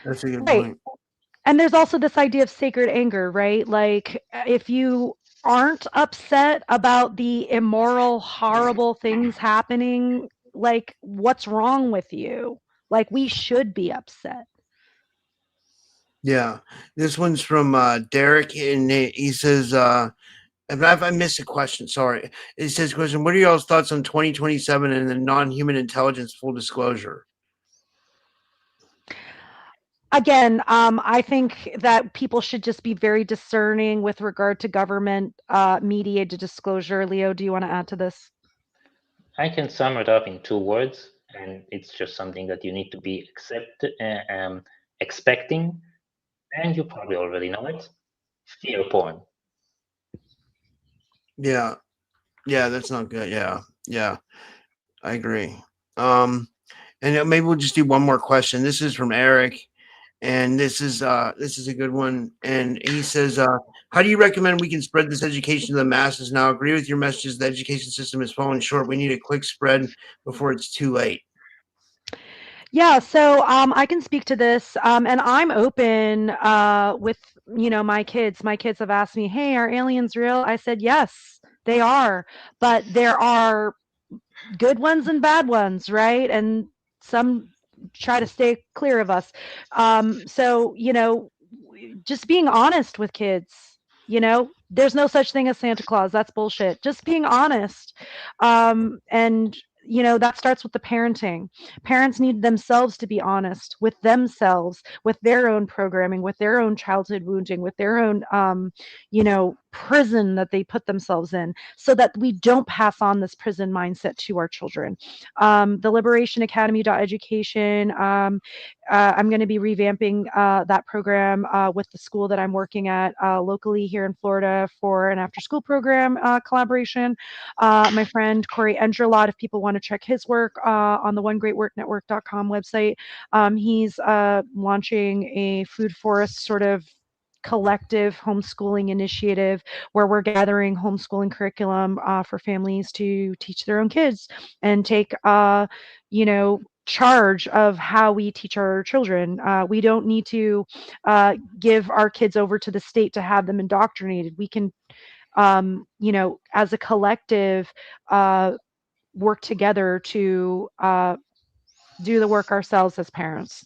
That's a good point. And there's also this idea of sacred anger, right? Like if you aren't upset about the immoral, horrible things happening, like what's wrong with you? Like we should be upset. Yeah. This one's from Derek, and he says, if I missed a question, sorry. It says, question, what are y'all's thoughts on 2027 and the non-human intelligence full disclosure? Again, I think that people should just be very discerning with regard to government mediated disclosure. Leo, do you want to add to this? I can sum it up in 2 words, and it's just something that you need to be expecting, and you probably already know it: fear porn. Yeah, that's not good. Yeah, I agree. And maybe we'll just do one more question. This is from Eric, and this is a good one. And he says, how do you recommend we can spread this education to the masses now? Agree with your messages. The education system is falling short. We need a quick spread before it's too late. Yeah, so I can speak to this, and I'm open with my kids. My kids have asked me, "Hey, are aliens real?" I said, "Yes, they are, but there are good ones and bad ones, right? And some try to stay clear of us. So just being honest with kids. There's no such thing as Santa Claus. That's bullshit. Just being honest, and that starts with the parenting. Parents need themselves to be honest with themselves, with their own programming, with their own childhood wounding, with their own prison that they put themselves in, so that we don't pass on this prison mindset to our children. The Liberation Academy.education, I'm going to be revamping that program with the school that I'm working at locally here in Florida for an after school program collaboration. My friend Corey Endrelot, if people want to check his work on the onegreatworknetwork.com website, he's launching a food forest sort of collective homeschooling initiative where we're gathering homeschooling curriculum for families to teach their own kids and take charge of how we teach our children. We don't need to give our kids over to the state to have them indoctrinated. We can, you know, as a collective, work together to do the work ourselves as parents.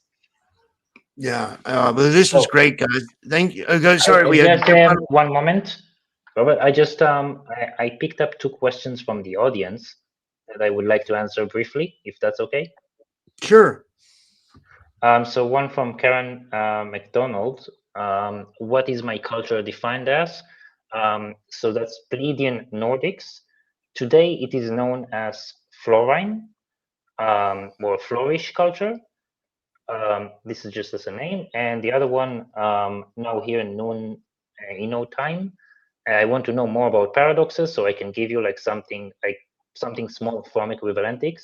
Yeah, but this was great, guys. Thank you. Sorry, I we had just one moment, Robert. I just I picked up 2 questions from the audience that I would like to answer briefly, if that's okay. Sure. So one from Karen McDonald. What is my culture defined as? So that's Pleiadian Nordics. Today it is known as Florine or Flourish culture. This is just as a name. And the other one, now here in noon, no time. I want to know more about paradoxes, so I can give you like something small from Equivalentics.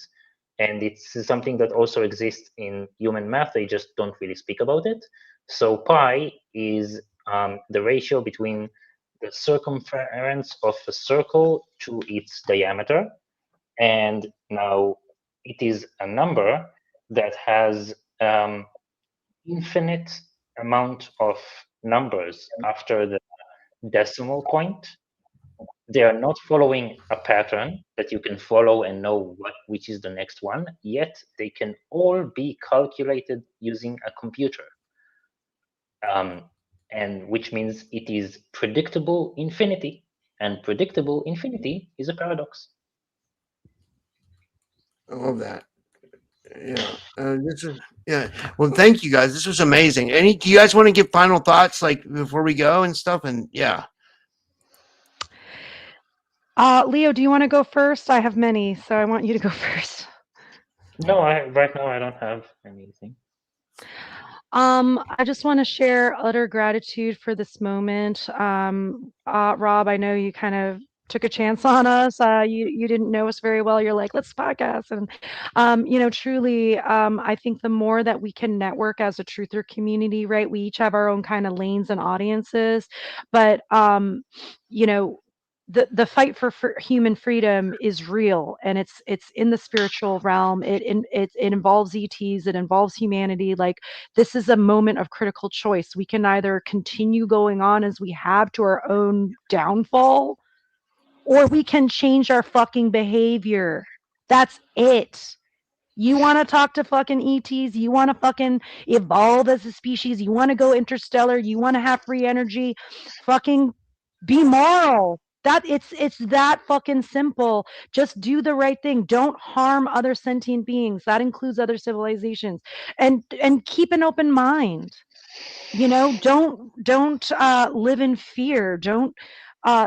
And it's something that also exists in human math. They just don't really speak about it. So pi is the ratio between the circumference of a circle to its diameter. And now it is a number that has infinite amount of numbers after the decimal point. They are not following a pattern that you can follow and know which is the next one, yet they can all be calculated using a computer. And which means it is predictable infinity, and predictable infinity is a paradox. I love that. Yeah. Well, thank you guys. This was amazing. Do you guys want to give final thoughts like before we go and stuff? And yeah. Leo, do you want to go first? I have many, so I want you to go first. No, right now I don't have anything. I just want to share utter gratitude for this moment. Rob, I know you kind of took a chance on us. You didn't know us very well. You're like, let's podcast. And, you know, truly, I think the more that we can network as a truther community, right? We each have our own kind of lanes and audiences, but, you know, the fight for human freedom is real, and it's in the spiritual realm. It involves ETs, it involves humanity. Like, this is a moment of critical choice. We can either continue going on as we have to our own downfall, or we can change our fucking behavior. That's it. You want to talk to fucking ETs, you want to fucking evolve as a species, you want to go interstellar, you want to have free energy, fucking be moral. That it's that fucking simple. Just do the right thing. Don't harm other sentient beings. That includes other civilizations. And keep an open mind. You know, don't live in fear. Don't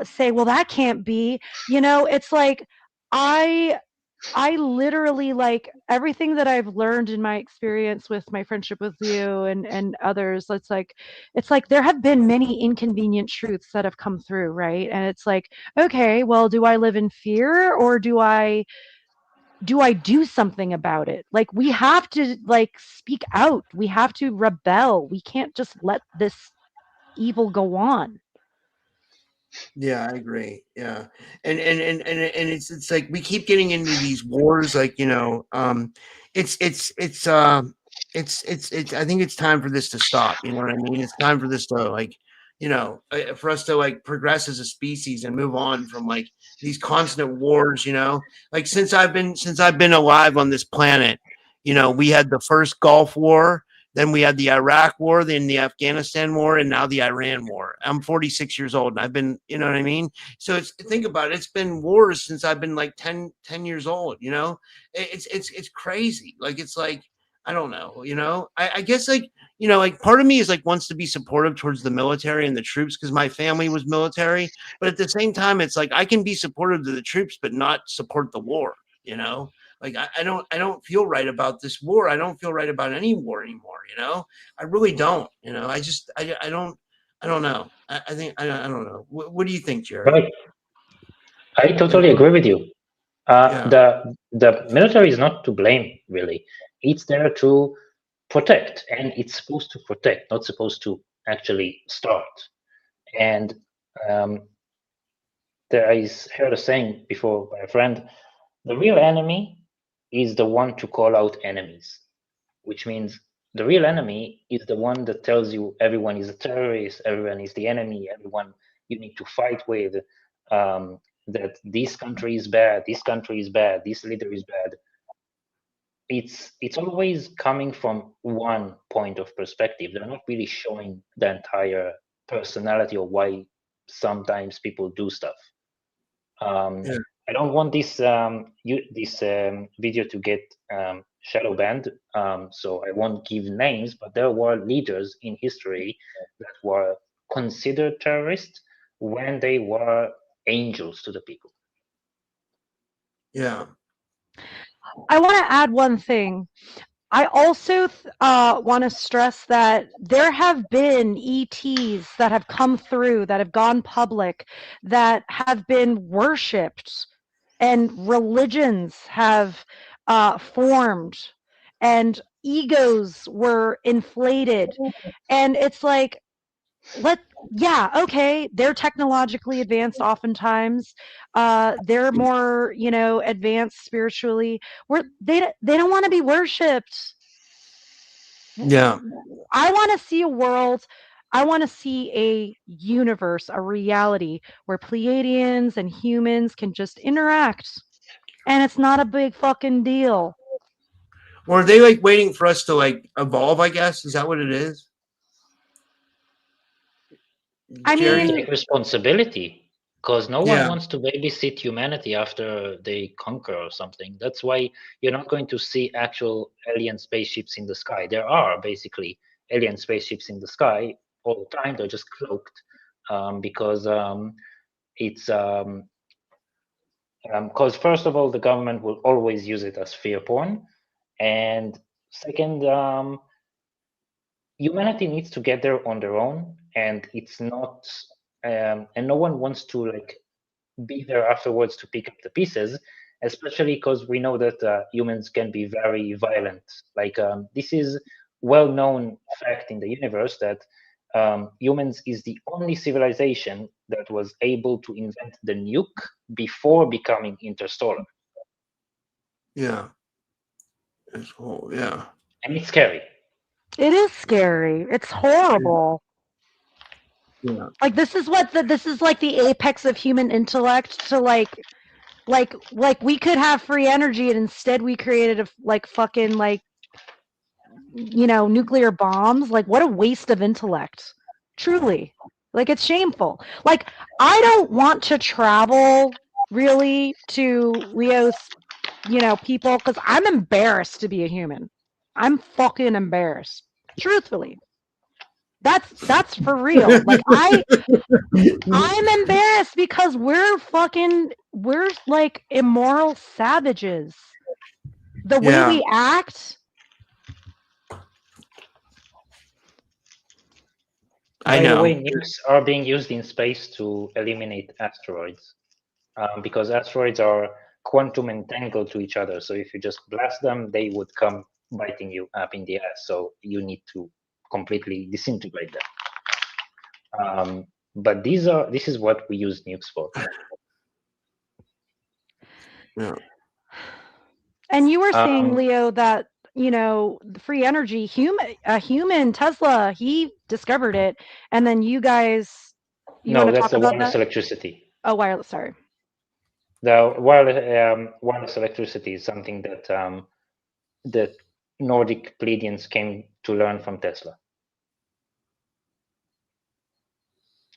say, well, that can't be. You know, it's like I literally, like, everything that I've learned in my experience with my friendship with Leo and others, it's like there have been many inconvenient truths that have come through, right? And it's like, okay, well, do I live in fear, or do I do something about it? Like, we have to, like, speak out. We have to rebel. We can't just let this evil go on. Yeah, I agree. Yeah. And it's like we keep getting into these wars, like, you know, it's I think it's time for this to stop. You know what I mean? It's time for this to, like, you know, for us to, like, progress as a species and move on from, like, these constant wars, you know. Like, since I've been alive on this planet, you know, we had the first Gulf War, then we had the Iraq War, then the Afghanistan War, and now the Iran War. I'm 46 years old, and I've been, you know what I mean? So think about it. It's been wars since I've been like 10 years old, you know? It's crazy. Like, it's like, I don't know, you know? I guess, like, you know, like, part of me is like wants to be supportive towards the military and the troops because my family was military. But at the same time, it's like I can be supportive to the troops, but not support the war, you know? Like, I don't feel right about this war. I don't feel right about any war anymore. You know, I really don't. You know, I don't know. I think I don't know. What do you think, Jerry? Right. I totally agree with you. Yeah. The military is not to blame, really. It's there to protect, and it's supposed to protect, not supposed to actually start. And I heard a saying before by a friend: the real enemy is the one to call out enemies, which means the real enemy is the one that tells you everyone is a terrorist, everyone is the enemy, everyone you need to fight with, that this country is bad, this country is bad, this leader is bad. It's always coming from one point of perspective. They're not really showing the entire personality or why sometimes people do stuff. Yeah. I don't want this video to get shadow banned, so I won't give names, but there were leaders in history that were considered terrorists when they were angels to the people. Yeah. I want to add one thing. I also want to stress that there have been ETs that have come through, that have gone public, that have been worshipped, and religions have formed, and egos were inflated. And it's like, yeah, okay, they're technologically advanced oftentimes. They're more, advanced spiritually. They don't want to be worshipped. Yeah. I want to see a world, I want to see a universe, a reality where Pleiadians and humans can just interact, and it's not a big fucking deal. Or are they like waiting for us to like evolve, I guess? Is that what it is? I Geri? mean, Take responsibility, because no one Yeah. wants to babysit humanity after they conquer or something. That's why you're not going to see actual alien spaceships in the sky. There are basically alien spaceships in the sky all the time. They're just cloaked, because it's because first of all, the government will always use it as fear porn, and second, humanity needs to get there on their own, and it's not, and no one wants to like be there afterwards to pick up the pieces, especially because we know that humans can be very violent. Like, this is well-known fact in the universe that humans is the only civilization that was able to invent the nuke before becoming interstellar. Yeah. Yeah. And it's scary. it is scary. It's horrible. Yeah. Like, this is like the apex of human intellect, to like we could have free energy, and instead we created a fucking nuclear bombs. Like, what a waste of intellect. Truly. Like, it's shameful. Like, I don't want to travel really to Leo's, people, because I'm embarrassed to be a human. I'm fucking embarrassed. Truthfully. That's for real. Like, I'm embarrassed because we're like immoral savages. The way Yeah. we act. I By the know. way, nukes are being used in space to eliminate asteroids, because asteroids are quantum entangled to each other. So if you just blast them, they would come biting you up in the ass. So you need to completely disintegrate them. But this is what we use nukes for. Yeah. And you were saying, Um, Leo, that the free energy, human Tesla, he discovered it, and then you guys, you no, want to that's talk the about wireless that? electricity. Oh, wireless. Sorry. The wireless electricity is something that the Nordic Pleiadians came to learn from Tesla.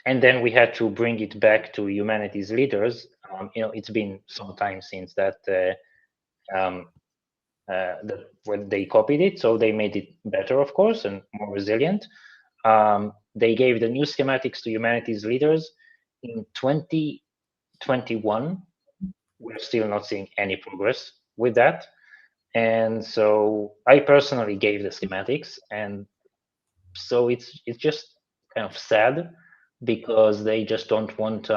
And then we had to bring it back to humanity's leaders. It's been some time since that when they copied it, so they made it better, of course, and more resilient. They gave the new schematics to humanity's leaders in 2021. We're still not seeing any progress with that. And so I personally gave the schematics, and so it's just kind of sad because they just don't want,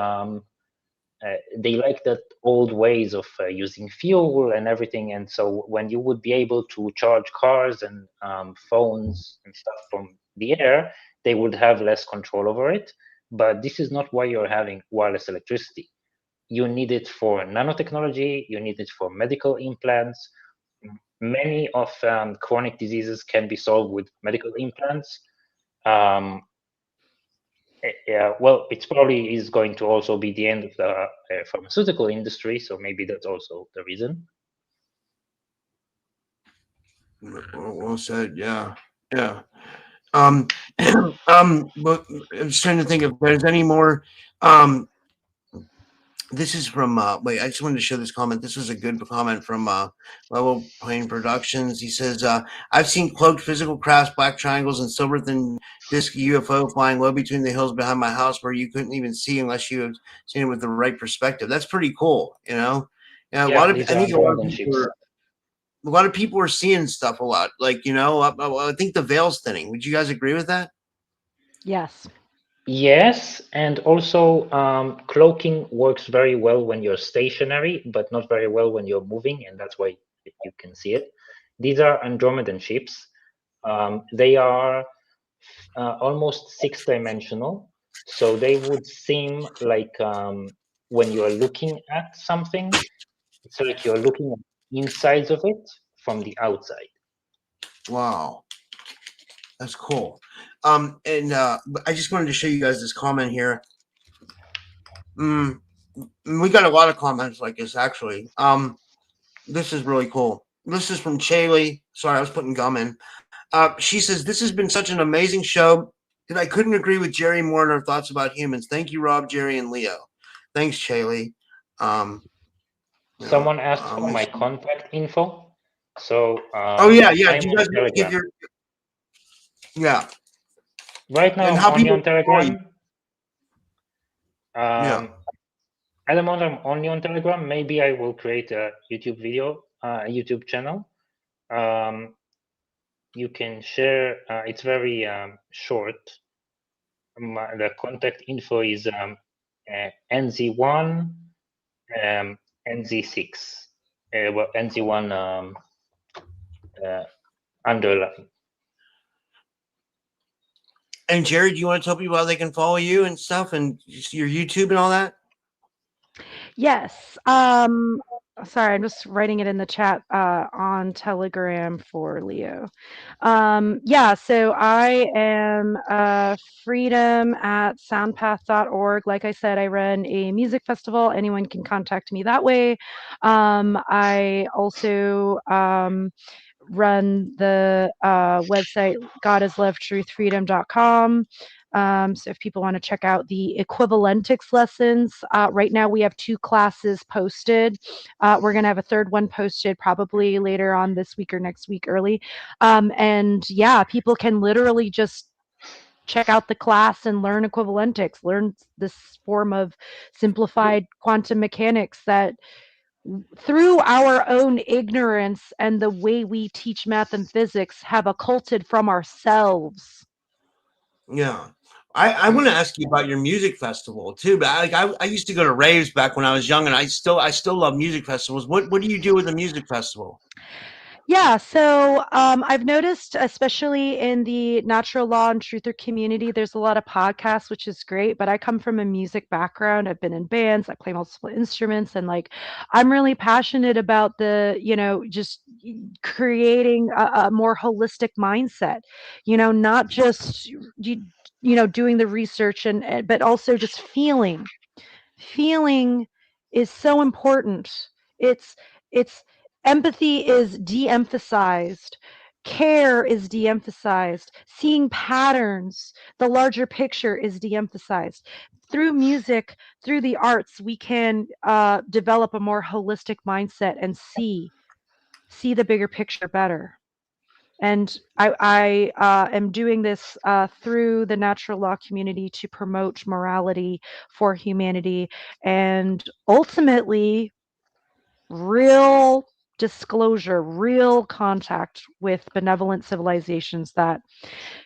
they like that old ways of using fuel and everything. And so when you would be able to charge cars and phones and stuff from the air, they would have less control over it. But this is not why you're having wireless electricity. You need it for nanotechnology, you need it for medical implants, many of chronic diseases can be solved with medical implants. Yeah, well, it probably is going to also be the end of the pharmaceutical industry, so maybe that's also the reason. Well said. Yeah. Yeah. But I'm just trying to think if there's any more. This is from wait, I just wanted to show this comment. This was a good comment from Level Plane Productions. He says, I've seen cloaked physical crafts, black triangles, and silver thin disc UFO flying low between the hills behind my house where you couldn't even see unless you had seen it with the right perspective. That's pretty cool, you know. Yeah, These I are think a lot of ships. people are seeing stuff a lot. Like, you know, I think the veil's thinning. Would you guys agree with that? Yes. Yes, and also cloaking works very well when you're stationary, but not very well when you're moving, and that's why you can see it. These are Andromedan ships. They are almost six-dimensional, so they would seem like when you're looking at something, it's like you're looking at the insides of it from the outside. Wow. That's cool. And I just wanted to show you guys this comment here. We got a lot of comments like this, actually. This is really cool. This is from Chaley. Sorry, I was putting gum in. She says, this has been such an amazing show that I couldn't agree with Jerry more on her thoughts about humans. Thank you, Rob, Jerry, and Leo. Thanks, Chaley. Someone asked for my contact info. So oh yeah. Do I'm you guys on give your right now? And I'm how only people on Telegram. Yeah. At the moment, I'm only on Telegram. Maybe I will create a YouTube video, a YouTube channel. You can share. It's very short. The contact info is NZ1, NZ6. Well, NZ1 underline. And Jerry, do you want to tell people how they can follow you and stuff, and your YouTube and all that? Yes. Sorry, I'm just writing it in the chat on Telegram for Leo. Yeah, so I am freedom at soundpath.org. Like I said, I run a music festival. Anyone can contact me that way. I also run the website godislovetruthfreedom.com. So if people want to check out the Equivalentics lessons, right now we have 2 classes posted. We're going to have a third one posted probably later on this week or next week early. And yeah, people can literally just check out the class and learn Equivalentics, learn this form of simplified quantum mechanics that through our own ignorance and the way we teach math and physics have occulted from ourselves. Yeah. I want to ask you about your music festival too, but I used to go to raves back when I was young, and I still love music festivals. What do you do with a music festival? Yeah, so I've noticed, especially in the natural law and truther community, there's a lot of podcasts, which is great. But I come from a music background. I've been in bands. I play multiple instruments, and like I'm really passionate about just creating a more holistic mindset. Not just doing the research but also just feeling. Feeling is so important. It's empathy is de-emphasized. Care is de-emphasized. Seeing patterns, the larger picture is de-emphasized. Through music, through the arts, we can develop a more holistic mindset and see the bigger picture better. And I am doing this through the natural law community to promote morality for humanity and ultimately real disclosure, real contact with benevolent civilizations that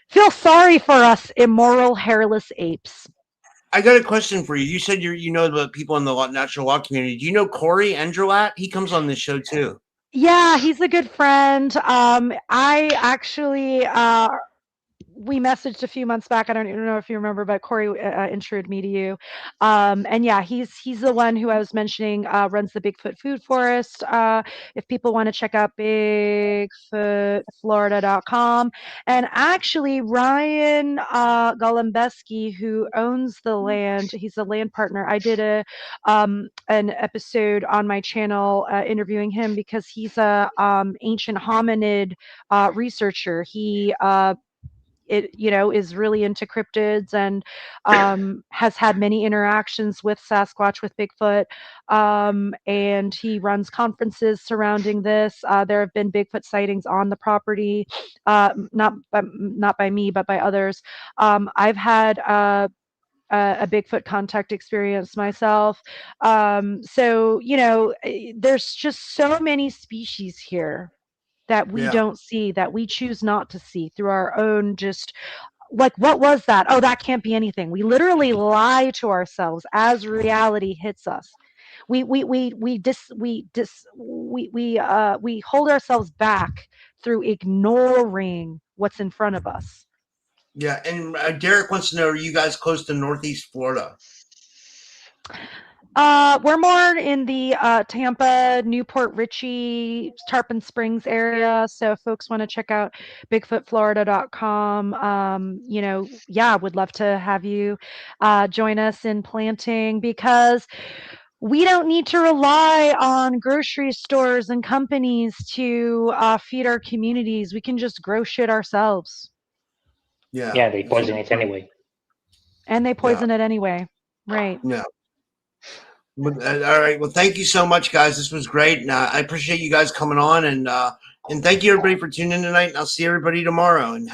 feel sorry for us immoral, hairless apes. I got a question for you. You said you know the people in the natural law community. Do you know Corey Endrelat? He comes on this show too. Yeah, he's a good friend. I actually we messaged a few months back. I don't even know if you remember, but Corey introduced me to you. And yeah, he's the one who I was mentioning runs the Bigfoot Food Forest. If people want to check out BigfootFlorida.com. And actually, Ryan Golembeski, who owns the land, he's a land partner. I did an episode on my channel interviewing him because he's a ancient hominid researcher. He is really into cryptids and has had many interactions with Sasquatch, with Bigfoot, and he runs conferences surrounding this. There have been Bigfoot sightings on the property, not by me, but by others. I've had a Bigfoot contact experience myself. So, there's just so many species here that we don't see, that we choose not to see through our own just like, what was that? Oh, that can't be anything. We literally lie to ourselves as reality hits us. We hold ourselves back through ignoring what's in front of us. Yeah, and Derek wants to know: are you guys close to Northeast Florida? We're more in the Tampa, Newport Richey, Tarpon Springs area. So if folks want to check out BigfootFlorida.com, would love to have you join us in planting, because we don't need to rely on grocery stores and companies to feed our communities. We can just grow shit ourselves. Yeah, they poison it anyway. And they poison it anyway. Right. Yeah. All right. Well, thank you so much, guys. This was great. And I appreciate you guys coming on, and thank you everybody for tuning in tonight. And I'll see everybody tomorrow, and have